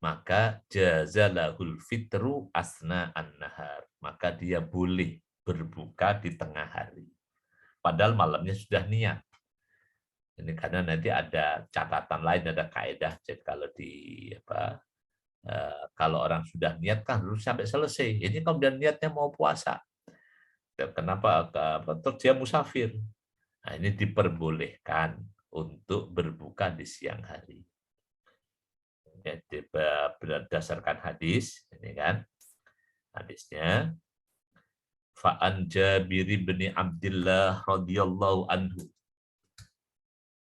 Maka jazalahul fitru asna an-nahar. Maka dia boleh berbuka di tengah hari. Padahal malamnya sudah niat. Ini karena nanti ada catatan lain, ada kaidah. Jadi kalau orang sudah niat kan harus sampai selesai. Ini kalau dia niatnya mau puasa, kenapa? Terus dia musafir. Nah, ini diperbolehkan untuk berbuka di siang hari. Jadi berdasarkan hadis, ini kan hadisnya, fa'an Jabir bin Abdullah radhiyallahu anhu,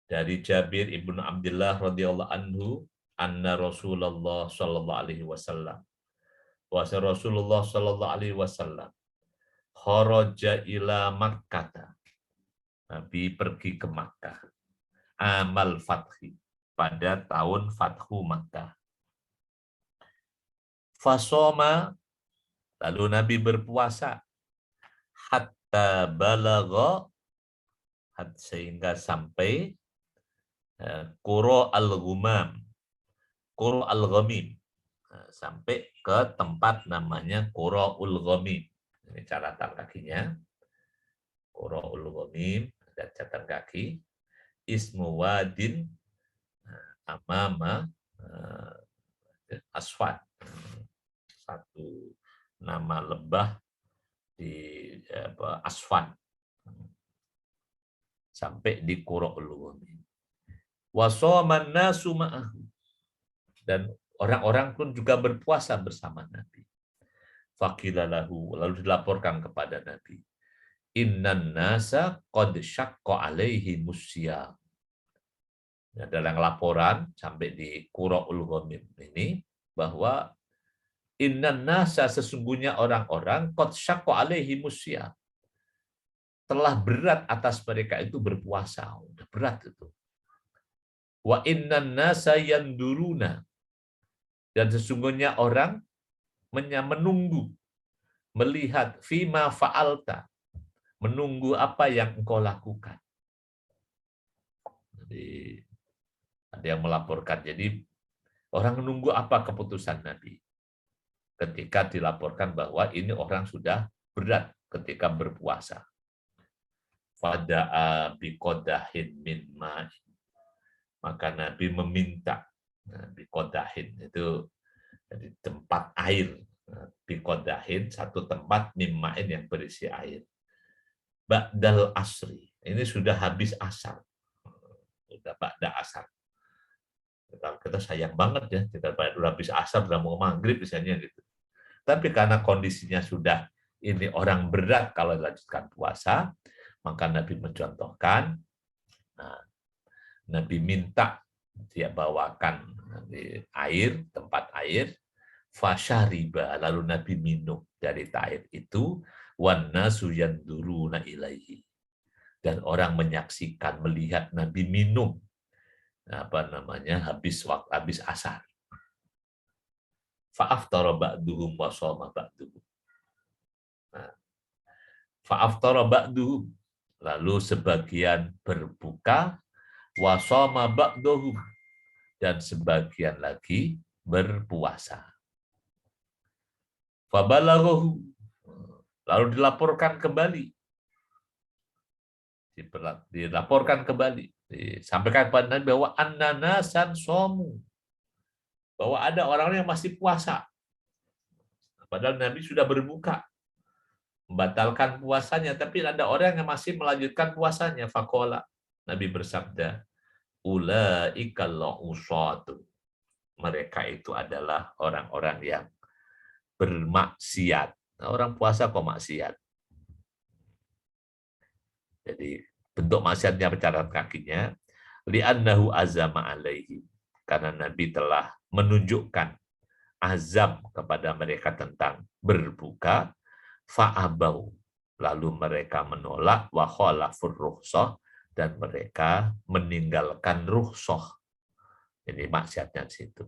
dari Jabir ibnu Abdullah radhiyallahu anhu, anna Rasulullah sallallahu alaihi wasallam, wasa Rasulullah sallallahu alaihi wasallam, kharaja ila Makkah, Nabi pergi ke Makkah, amal fathi, pada tahun Fathu Makkah. Fasoma, lalu Nabi berpuasa, hatta balagha, sehingga sampai Qura al-Ghumam, Qura al-Ghamim, sampai ke tempat namanya Qura al-Ghamim. Ini catatan kakinya. Qura al-Ghamim, ada catatan kaki. Ismu wadin amama Aswad. satu nama lembah di Aswan sampai di Qura'ul Ghamim. Wa shaman nasu ma'ahu, dan orang-orang pun juga berpuasa bersama Nabi. Faqila lahu, lalu dilaporkan kepada Nabi, innan nasa qad syaqqa alaihi musyam. Dalam laporan sampai di Qura'ul Ghamim ini bahwa innan nasa, sesungguhnya orang-orang qad syaqqa alaihi musyam, telah berat atas mereka itu berpuasa, udah berat itu. Wa innan nasa yanduruna, dan sesungguhnya orang menunggu, melihat fima fa'alta, menunggu apa yang engkau lakukan. Jadi ada yang melaporkan. Jadi orang menunggu apa keputusan Nabi ketika dilaporkan bahwa ini orang sudah berat ketika berpuasa. Fada'a biqadahin min ma'in, maka Nabi meminta, biqadahin itu jadi tempat air, biqadahin satu tempat min ma'in yang berisi air. Ba'dal asri, ini sudah habis asar, sudah ba'da asar. Kita sayang banget ya, kita udah habis asar, udah mau maghrib misalnya gitu. Tapi karena kondisinya sudah ini orang berat kalau dilanjutkan puasa, maka Nabi mencontohkan, Nabi minta dia bawakan air, tempat air, fasyariba, lalu Nabi minum dari air itu, wan nasu yanduruna ilaihi, dan orang menyaksikan, melihat Nabi minum habis asar. Fa'aftara ba'duhum wa shoma ba'duhum. Fa'aftara ba'duhum, lalu sebagian berbuka, wa shoma ba'duhum, dan sebagian lagi berpuasa. Fabalaghahu, lalu dilaporkan kembali. Dilaporkan kembali, disampaikan kepada Nabi bahwa annanasan somu, bahwa ada orang yang masih puasa, padahal Nabi sudah berbuka, membatalkan puasanya, tapi ada orang yang masih melanjutkan puasanya. Faqala, Nabi bersabda, ulaika la'usatu, mereka itu adalah orang-orang yang bermaksiat. Nah, orang puasa kok maksiat? Jadi bentuk maksiatnya bercatat kakinya, li'annahu azama alaihi, karena Nabi telah menunjukkan azam kepada mereka tentang berbuka, fa'abau, lalu mereka menolak, wa khalafur rukhsah, dan mereka meninggalkan rukhsah. Ini maksiatnya di situ.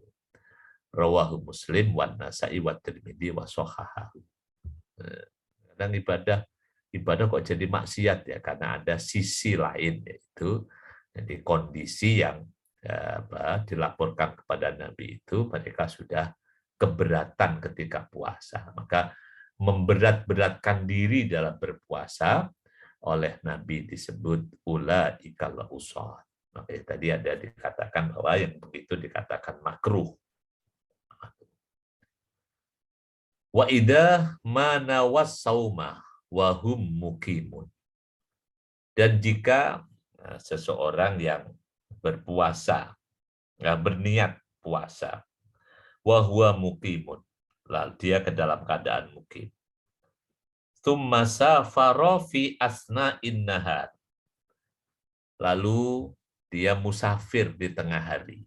Rawahu Muslim wan Nasa'i wa Tirmidzi wa shahahahu. Kadang ibadah kok jadi maksiat ya, karena ada sisi lain, yaitu jadi kondisi yang dilaporkan kepada Nabi itu mereka sudah keberatan ketika puasa, maka memberat-beratkan diri dalam berpuasa oleh Nabi disebut ulaika la'usat. Maka tadi ada dikatakan bahwa yang begitu dikatakan makruh. Wa idza manawas sauma wa hum muqimun. Dan jika seseorang yang berpuasa, berniat puasa, wa huwa muqimun, lalu dia ke dalam keadaan muqim. Tsumma safara fi asna'in nahar. Lalu dia musafir di tengah hari.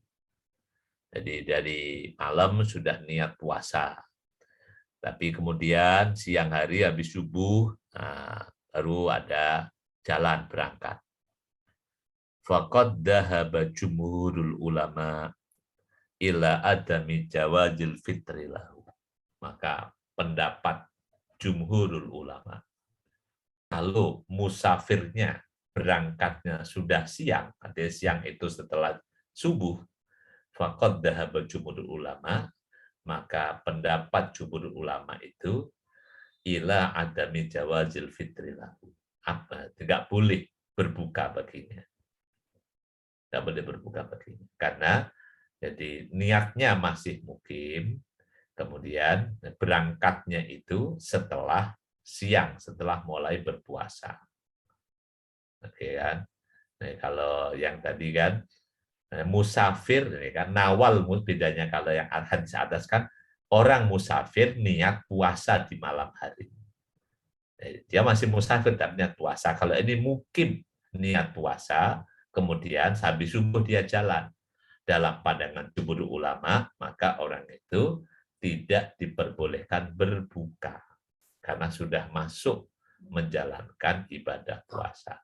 Jadi dari malam sudah niat puasa. Tapi kemudian siang hari habis subuh, baru ada jalan berangkat. Faqad dhahaba jumhurul ulama ila adami jawazil fitri lahu. Maka pendapat jumhurul ulama, kalau musafirnya berangkatnya sudah siang, artinya siang itu setelah subuh, faqad dhahaba jumhurul ulama, maka pendapat jumhur ulama itu ila adami jawazil fitri lahu. Tidak boleh berbuka baginya. Tidak boleh berbuka baginya. Karena jadi niatnya masih mukim, Kemudian berangkatnya itu setelah siang, setelah mulai berpuasa. Oke kan? Nah, kalau yang tadi kan musafir, ini kan nawal, bedanya kalau yang hadis atas kan orang musafir niat puasa di malam hari. Dia masih musafir dan niat puasa. Kalau ini mungkin niat puasa, kemudian habis subuh dia jalan. Dalam pandangan jumhur ulama, maka orang itu tidak diperbolehkan berbuka karena sudah masuk menjalankan ibadah puasa.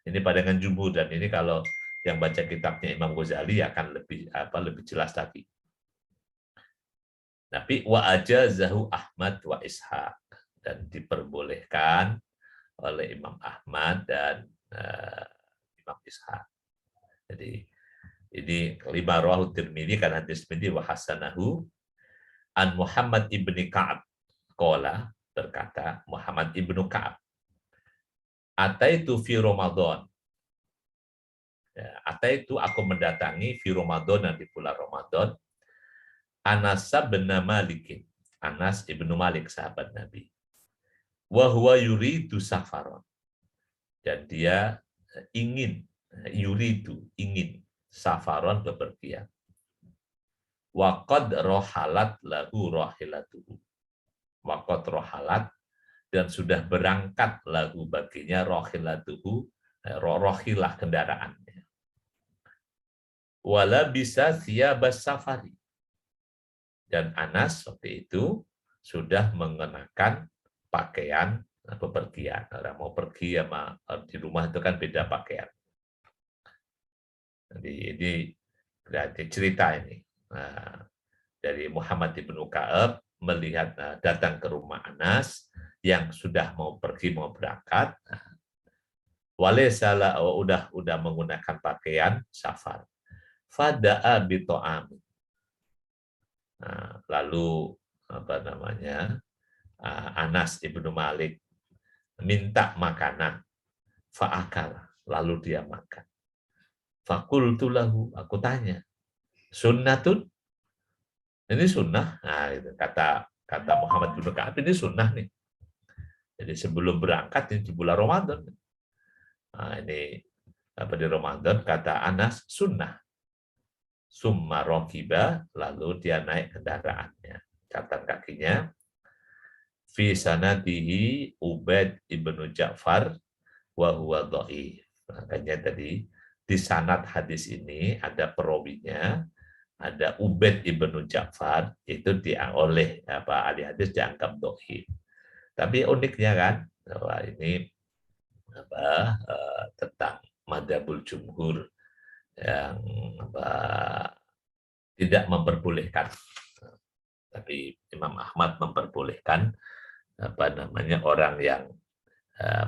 Ini pandangan jumhur, dan ini kalau yang baca kitabnya Imam Ghazali akan lebih jelas lagi. Tapi wa ajazahu Ahmad wa Ishaq, dan diperbolehkan oleh Imam Ahmad dan Imam Ishaq. Jadi ini lima rawahu Tirmidzi karena hadis Tirmidzi wa hasanahu an Muhammad ibni Ka'ab qala, berkata Muhammad ibnu Ka'ab, ataitu fi Ramadan. Ya, ataitu aku mendatangi fi Ramadan, di bulan Ramadan, Anas bin Malik. Anas ibnu Malik, sahabat Nabi. Wa huwa yuridu safaron. Dan dia ingin safaron, bepergian. Wa qad rohalat lahu rohilatuhu. Wa qad rohalat, dan sudah berangkat lahu baginya rohilatuhu, rohilah kendaraannya. Wala bisa siyabas safari. Dan Anas waktu itu sudah mengenakan pakaian bepergian. Orang mau pergi sama di rumah itu kan beda pakaian. Jadi ini berarti cerita ini. Nah, dari Muhammad ibnu Ka'ab melihat datang ke rumah Anas yang sudah mau pergi, mau berangkat. Walaisala udah menggunakan pakaian safar. Fada'a bito'am. Nah, lalu Anas ibnu Malik minta makanan. Fa'akal, lalu dia makan. Fakultu lahu, aku tanya, sunnatun? Ini sunnah? Nah, itu kata Muhammad bin Ka'ab, ini sunnah nih. Jadi sebelum berangkat ini di bulan Ramadan. Nah, ini di Ramadan, kata Anas, sunnah. Summa rokiba, lalu dia naik kendaraannya. Catatan kakinya, fi sanadihi Ubaid ibnu Ja'far wa huwa dhaif. Makanya tadi di sanad hadis ini ada perawinya, ada Ubaid ibnu Ja'far, itu oleh ahli hadis dianggap dhaif. Tapi uniknya kan, bahwa ini tentang madhabul jumhur yang tidak memperbolehkan, tapi Imam Ahmad memperbolehkan orang yang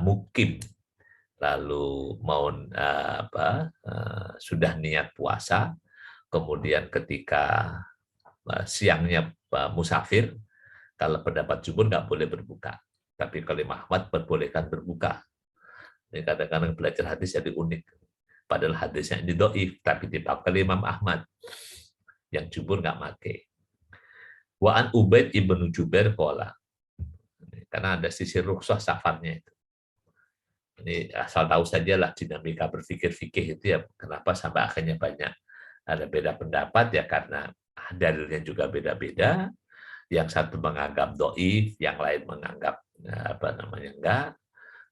mukim lalu mau sudah niat puasa, kemudian ketika siangnya musafir, kalau pendapat jumhur nggak boleh berbuka, tapi kalau Imam Ahmad perbolehkan berbuka. Ini kadang-kadang belajar hadis jadi unik. Padahal hadisnya ini dhaif, tapi dipakai Imam Ahmad. Yang jumhur nggak pakai. Wa an Ubaid ibnu Jubair qala. Karena ada sisi rukhsah safarnya itu. Ini asal tahu sajalah dinamika berpikir fikih itu ya, kenapa sampai akhirnya banyak ada beda pendapat ya, karena dalilnya juga beda-beda. Yang satu menganggap dhaif, yang lain menganggap enggak.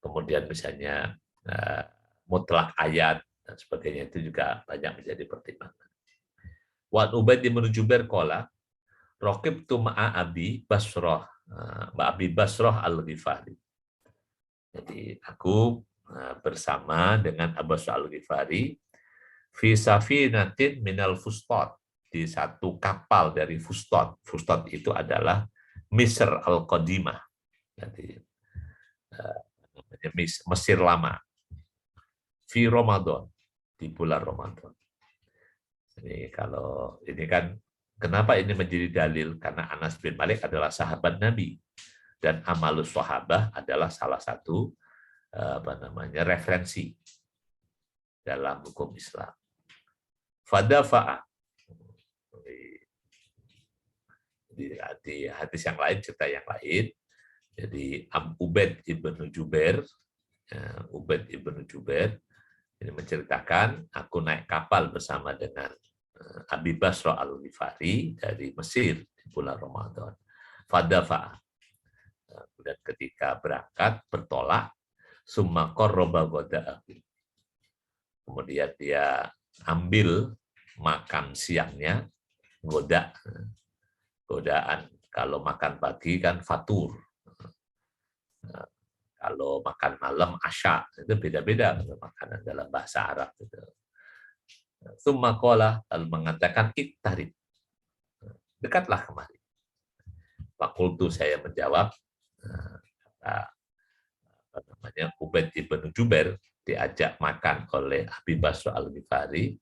Kemudian misalnya mutlak ayat dan sebagainya, itu juga banyak menjadi pertimbangan. Wa Ubaid bin Jubair qala raqibtu ma'a Abi Basrah, Abi Basrah Al-Ghifari. Jadi aku bersama dengan Abu Basrah Al-Ghifari fi safinatin minal fustat, di satu kapal dari Fustat. Fustat itu adalah Misr Al-Qadimah. Jadi Mesir lama. Fi Ramadan, di bulan Ramadan. Jadi kalau ini kan, kenapa ini menjadi dalil? Karena Anas bin Malik adalah sahabat Nabi, dan amalus sahabah adalah salah satu referensi dalam hukum Islam. Fadafa'a. Di hadis yang lain, cerita yang lain, jadi Ubaid ibnu Jubair, Ubaid ibnu Jubair ini menceritakan, aku naik kapal bersama dengan Abi Basra al-Ghifari dari Mesir di bulan Ramadan. Fadafa. Kemudian ketika berangkat, bertolak, summa qarraba ghada'ahu. Kemudian dia ambil makan siangnya, godaan. Kalau makan pagi kan fatur. Kalau makan malam asya, itu beda-beda makanan dalam bahasa Arab. Summa qala, lalu mengatakan iktarib. Dekatlah kemari. Fakultu, saya menjawab, Ubaid ibnu Jubair diajak makan oleh Abi Basra al-Ghifari,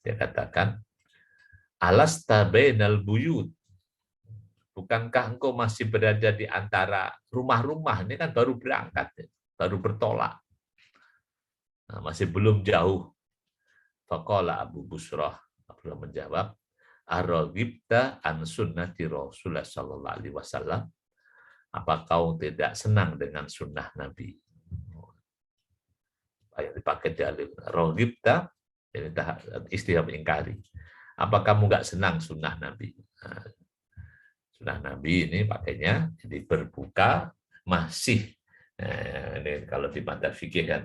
dia katakan, alasta bainal buyut, bukankah engkau masih berada di antara rumah-rumah? Ini kan baru berangkat, baru bertolak, masih belum jauh. Faqala Abu Busrah, menjawab, ar-raghibta an sunnati Rasulullah sallallahu alaihi wasallam, apa kau tidak senang dengan sunnah Nabi? Yang dipakai dalil raghibta, ini istifham ingkari. Apa kamu nggak senang sunnah Nabi? Nah, sunnah Nabi ini pakainya jadi berbuka masih, ini kalau di madzhab fikih kan,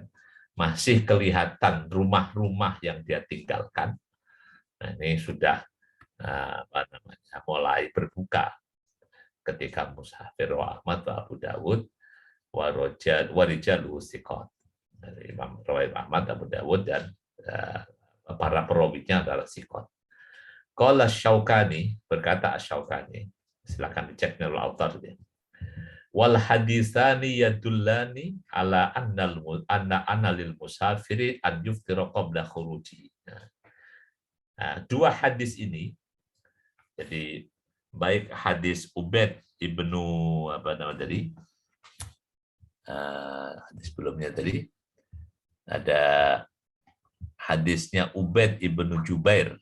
masih kelihatan rumah-rumah yang dia tinggalkan. Nah, ini sudah mulai berbuka ketika musafir wa Ahmad wa Abu Dawud wa rijalu thiqat. Dari Imam riwayat Ahmad, Abu Dawud, dan para perawinya adalah thiqat. Qala Syaukani, berkata Asy-Syaukani, silakan dicek Nailul Awtar. Wal haditsani yadullani ala anna lil musafiri an yuftira qabla khuruji. Dua hadis ini, jadi baik hadis Ubaid ibnu hadis sebelumnya tadi ada hadisnya Ubaid ibnu Jubair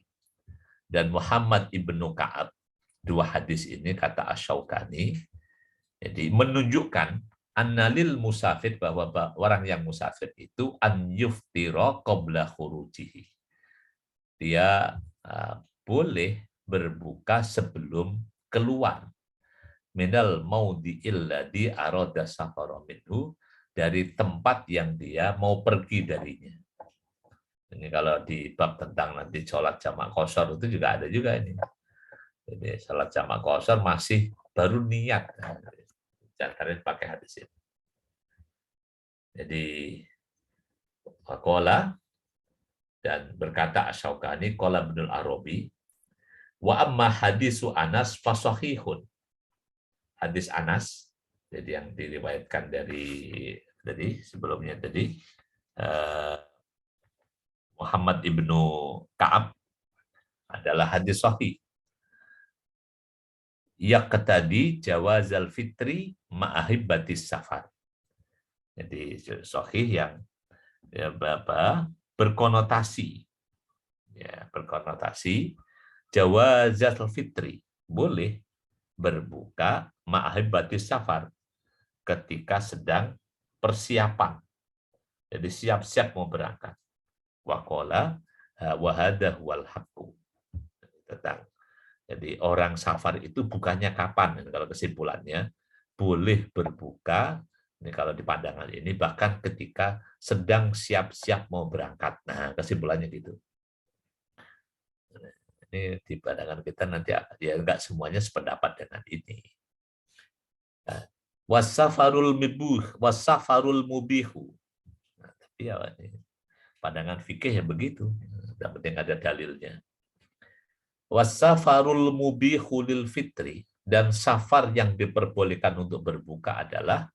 dan Muhammad ibnu Ka'ab. Dua hadis ini kata Asy-Syaukani jadi menunjukkan annalil musafir, bahwa orang yang musafir itu an yuftira qabla khurujihi. Dia boleh berbuka sebelum keluar minal maudhi'il ladzi arada safara minhu, dari tempat yang dia mau pergi darinya. Ini kalau di bab tentang nanti sholat jamak qashar itu juga ada juga ini. Jadi sholat jamak qashar masih baru niat. Jangan pakai hadis ini. Jadi qala, dan berkata Asy-Syaukani, qala Ibnul Arabi, wa amma hadisu Anas fasahihun. Hadis Anas, jadi yang diriwayatkan dari sebelumnya tadi, Muhammad ibnu Ka'ab, adalah hadis sahih. Yaqtadi jawazal fitri ma'ahibbatis safar. Jadi sahih yang berkonotasi, berkonotasi jawazal fitri, boleh berbuka ma'ahibbatis safar, ketika sedang persiapan, jadi siap-siap mau berangkat. Waqala wa hadha huwal haqqu. Tentang jadi orang safar itu bukannya kapan, kalau kesimpulannya boleh berbuka ini kalau di pandangan ini bahkan ketika sedang siap-siap mau berangkat. Nah, kesimpulannya gitu. Ini di pandangan kita nanti ya enggak semuanya sependapat dengan ini. Wasafarul mubihu. Nah, tapi ya ini pandangan fikih ya begitu. Yang penting ada dalilnya. Wasafarul mubihu lil fitri, dan safar yang diperbolehkan untuk berbuka adalah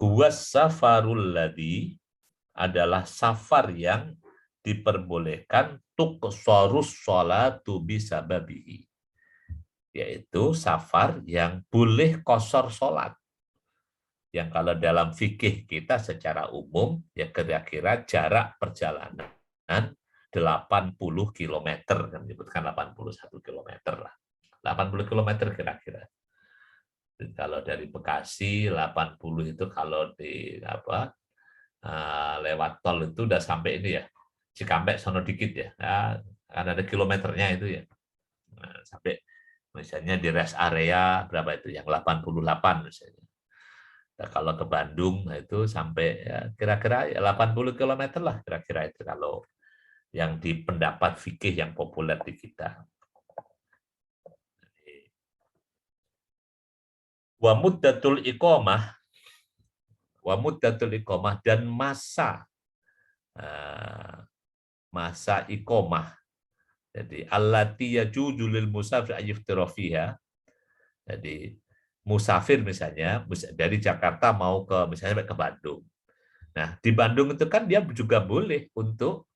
huwas safarul ladzi, adalah safar yang diperbolehkan tuqsarus sholatu bisababihi, yaitu safar yang boleh qashar sholat. Yang kalau dalam fikih kita secara umum ya kira-kira jarak perjalanan 80 km, kan disebutkan 81 km lah. 80 km kira-kira. Kalau dari Bekasi 80 itu kalau di lewat tol itu udah sampai ini ya, Cikampek sono dikit ya. Kan ada kilometernya itu ya. Sampai misalnya di rest area berapa itu yang 88 misalnya. Nah, kalau ke Bandung nah itu sampai ya, kira-kira 80 km lah kira-kira itu kalau yang di pendapat fikih yang populer di kita. Wa muddatul iqamah dan masa iqamah. Jadi allati yajuzu lil musafir ayyuftira fiha. Jadi musafir misalnya dari Jakarta mau ke misalnya ke Bandung. Nah, di Bandung itu kan dia juga boleh untuk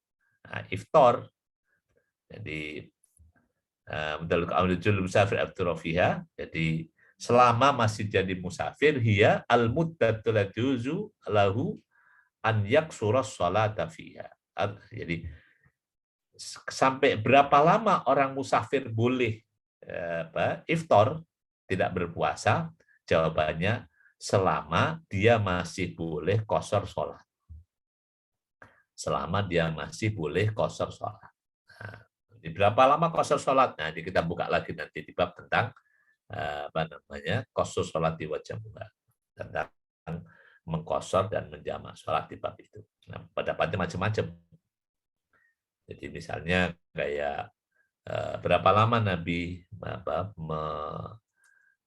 iftar. Jadi musafir ayyuftira fiha. Jadi selama masih jadi musafir, hiya al-muddatul yajuzu lahu an yaksura sholata fiha. Jadi sampai berapa lama orang musafir boleh iftar, tidak berpuasa? Jawabannya selama dia masih boleh qashar sholat. Selama dia masih boleh qashar sholat. Nah, di berapa lama qashar sholat? Nah, kita buka lagi nanti di bab tentang qashar sholat di wajah muka. Tentang mengqashar dan menjamak sholat di bab itu. Nah, pendapatnya macam-macam. Jadi misalnya kayak berapa lama Nabi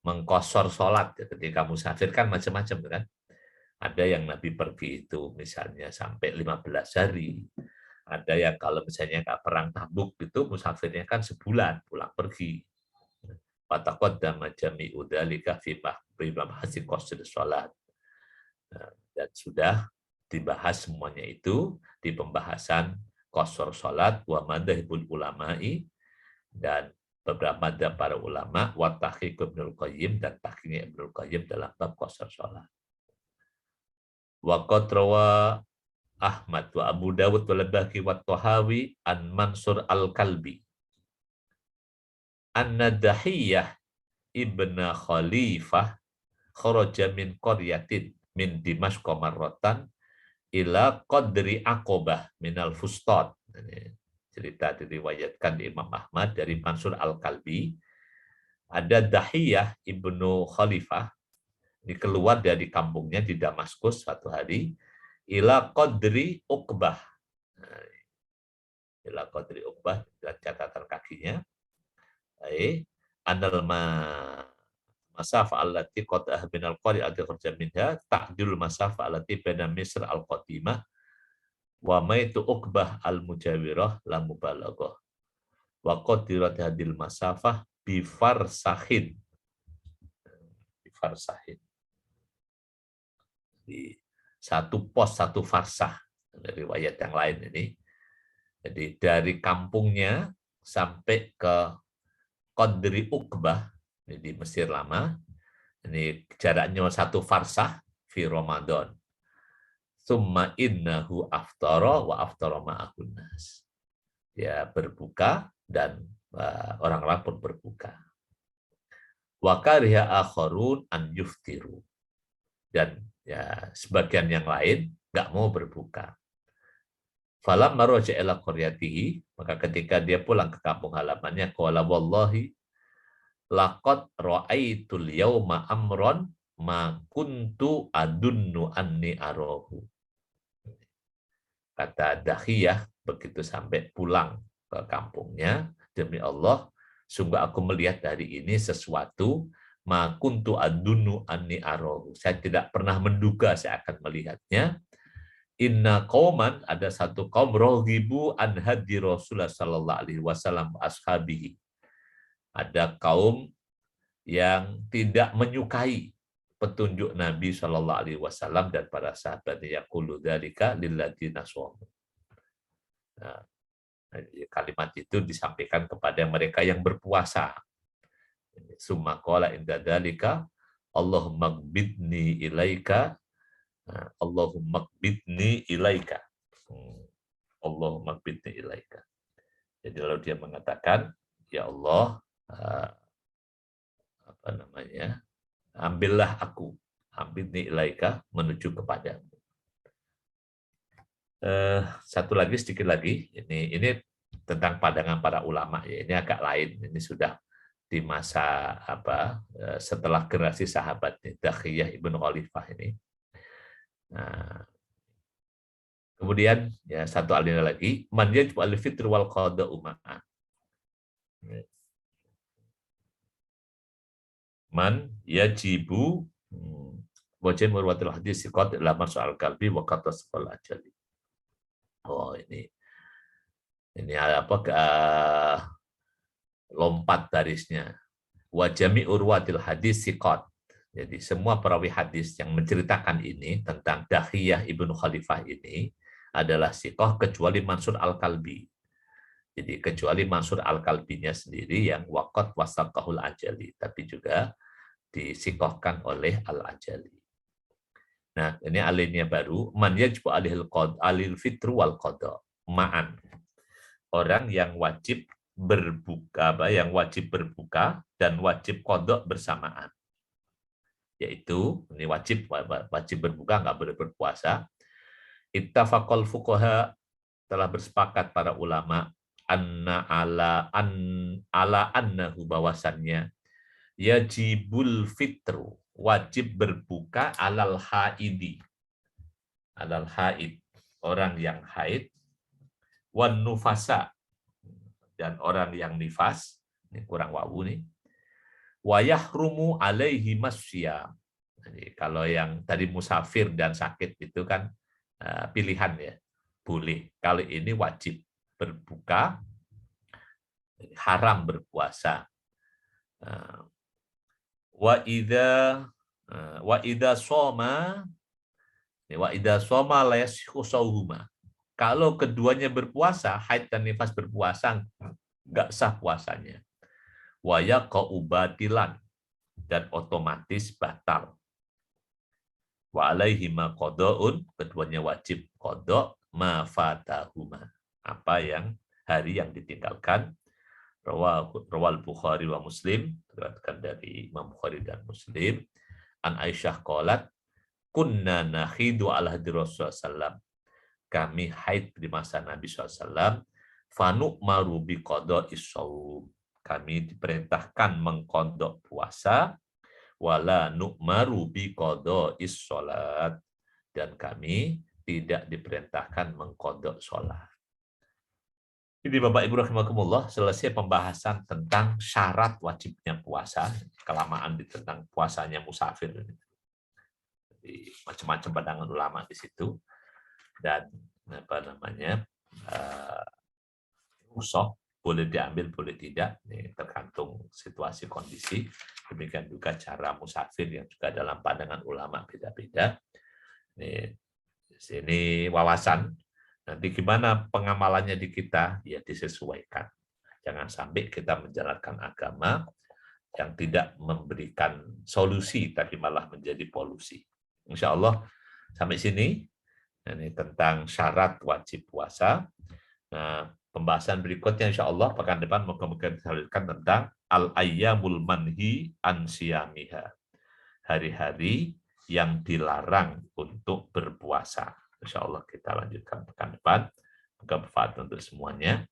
mengqashar sholat ketika musafir kan macam-macam kan. Ada yang Nabi pergi itu misalnya sampai 15 hari. Ada yang kalau misalnya nggak perang Tabuk itu musafirnya kan sebulan pulang pergi. Fataqaddama jami'u dzalika fi mabahasi qasr sholat. Dan sudah dibahas semuanya itu di pembahasan qashar sholat wa madzhabul ulama'i dan beberapa madzhab para ulama wa tahqiq Ibnul Qayyim dan tahqiq Ibnul Qayyim dalam bab qashar sholat. Wa qad rawa Ahmad wa Abu Dawud wa Al-Baqi wa Tahawi an Mansur Al-Kalbi anna Dahiyah ibna Khalifah kharaja min qaryatin min Dimashq marratan ila qadri Aqobah minal Fustat. Cerita diriwayatkan di Imam Ahmad dari Mansur Al-Kalbi. Ada Dahiyah ibnu Khalifah, ini keluar dari kampungnya di Damaskus suatu hari, ila qadri Uqbah. Ila qadri Uqbah, dan catatan kakinya. Anal masafa allati qata'ah minal qari'ati kharja minha ta'dil masafa allati baina Misr al-qadimah wa maitu Uqbah al-mujawirah la mubalaghah wa qadirat hadil masafah bi farsahin. Di satu pos, satu farsah dari riwayat yang lain ini. Jadi dari kampungnya sampai ke Qadri Uqbah di Mesir lama, ini jaraknya satu farsah fi Ramadan. Summa innahu aftara wa aftara ma'ahun nas. Dia berbuka dan orang-orang pun berbuka. Wa kariha akharun an yuftiru. Dan ya sebagian yang lain nggak mau berbuka. Falam maraja ila qaryatihi, maka ketika dia pulang ke kampung halamannya, qala wallahi laqad ra'aitul yauma amron ma kuntu adunnu anni arahu. Kata Dahiyah begitu sampai pulang ke kampungnya, demi Allah, sungguh aku melihat hari ini sesuatu ma kuntu adunnu anni arahu. Saya tidak pernah menduga saya akan melihatnya. Inna qauman, ada satu kaum raghibu an hadi Rasulullah sallallahu alaihi wasallam ashabihi. Ada kaum yang tidak menyukai petunjuk Nabi sallallahu alaihi wasallam dan para sahabatnya, yaqulu dzalika lilladzina shamu. Nah, kalimat itu disampaikan kepada mereka yang berpuasa. Summa qala inda dzalika Allahumma qbidni ilaika. Allahumma qbidni ilaika. Allahumma qbidni ilaika. Jadi lalu dia mengatakan, ya Allah, ambillah aku, ambilni ilaika, menuju kepadamu. Satu lagi, sedikit lagi, ini tentang pandangan para ulama ya. Ini agak lain, ini sudah di masa setelah generasi sahabat Dakhiyah Ibnu Khalifah ini. Nah, kemudian ya satu alinea lagi, man yajib al-fitr wal qada uma'an. Man yajibu wajib murwatil hadis siqat lama soal kalbi wa qatas fal ajali. Oh, ini lompat barisnya. Wajami urwatil hadis siqat. Jadi semua perawi hadis yang menceritakan ini tentang Dakhiyah Ibnu Khalifah ini adalah siqah kecuali Mansur Al-Kalbi. Jadi kecuali Mansur Al-Kalbinya sendiri yang waqat wasaqahul ajali, tapi juga disikohkan oleh Al-Ajali. Nah, ini alinea baru, man yajibu alil fitru wal qada ma'an. Orang yang wajib berbuka dan wajib qada bersamaan. Yaitu ini wajib berbuka, nggak boleh berpuasa. Ittafaqal fuqaha, telah bersepakat para ulama ala annahu, bahwasannya yajibul fitru, wajib berbuka alal haidi, orang yang haid, wan nufasa, dan orang yang nifas, ini kurang wawu nih, wa yahrumu alaihi masyam. Jadi kalau yang tadi musafir dan sakit itu kan pilihan ya, boleh. Kalau ini wajib berbuka, haram berpuasa. Wa idza shoma la yasihhu shauhuma. Kalau keduanya berpuasa, haid dan nifas berpuasa, enggak sah puasanya. Wa yaqa'u batilan, dan otomatis batal. Wa alaihima qada'un, keduanya wajib qada' ma fatahuma, apa yang hari yang ditinggalkan. Rawal Bukhari wa Muslim, diriwayatkan dari Imam Bukhari dan Muslim. An Aisyah qalat, kunna nakhidu ala hadi Rasulullah sallam. Kami haid di masa Nabi SAW. Fanu maru bi qada'is shaum. Kami diperintahkan mengqada' puasa, wala nu'maru bi qada'is shalat. Dan kami tidak diperintahkan mengqada' shalat. Ini Bapak Ibu rahimakumullah, selesai pembahasan tentang syarat wajibnya puasa, kelamaan di tentang puasanya musafir. Jadi macam-macam pandangan ulama di situ, dan rukhsah boleh diambil boleh tidak, ini tergantung situasi kondisi. Demikian juga cara musafir yang juga dalam pandangan ulama beda-beda. Ini di sini wawasan. Nanti gimana pengamalannya di kita, ya disesuaikan. Jangan sampai kita menjalankan agama yang tidak memberikan solusi, tapi malah menjadi polusi. Insya Allah sampai sini, ini tentang syarat wajib puasa. Nah, pembahasan berikutnya insya Allah pekan depan moga-moga disalurkan tentang al-ayyamul manhi an siyamiha. Hari-hari yang dilarang untuk berpuasa. Insya Allah kita lanjutkan pekan depan. Moga bermanfaat untuk semuanya.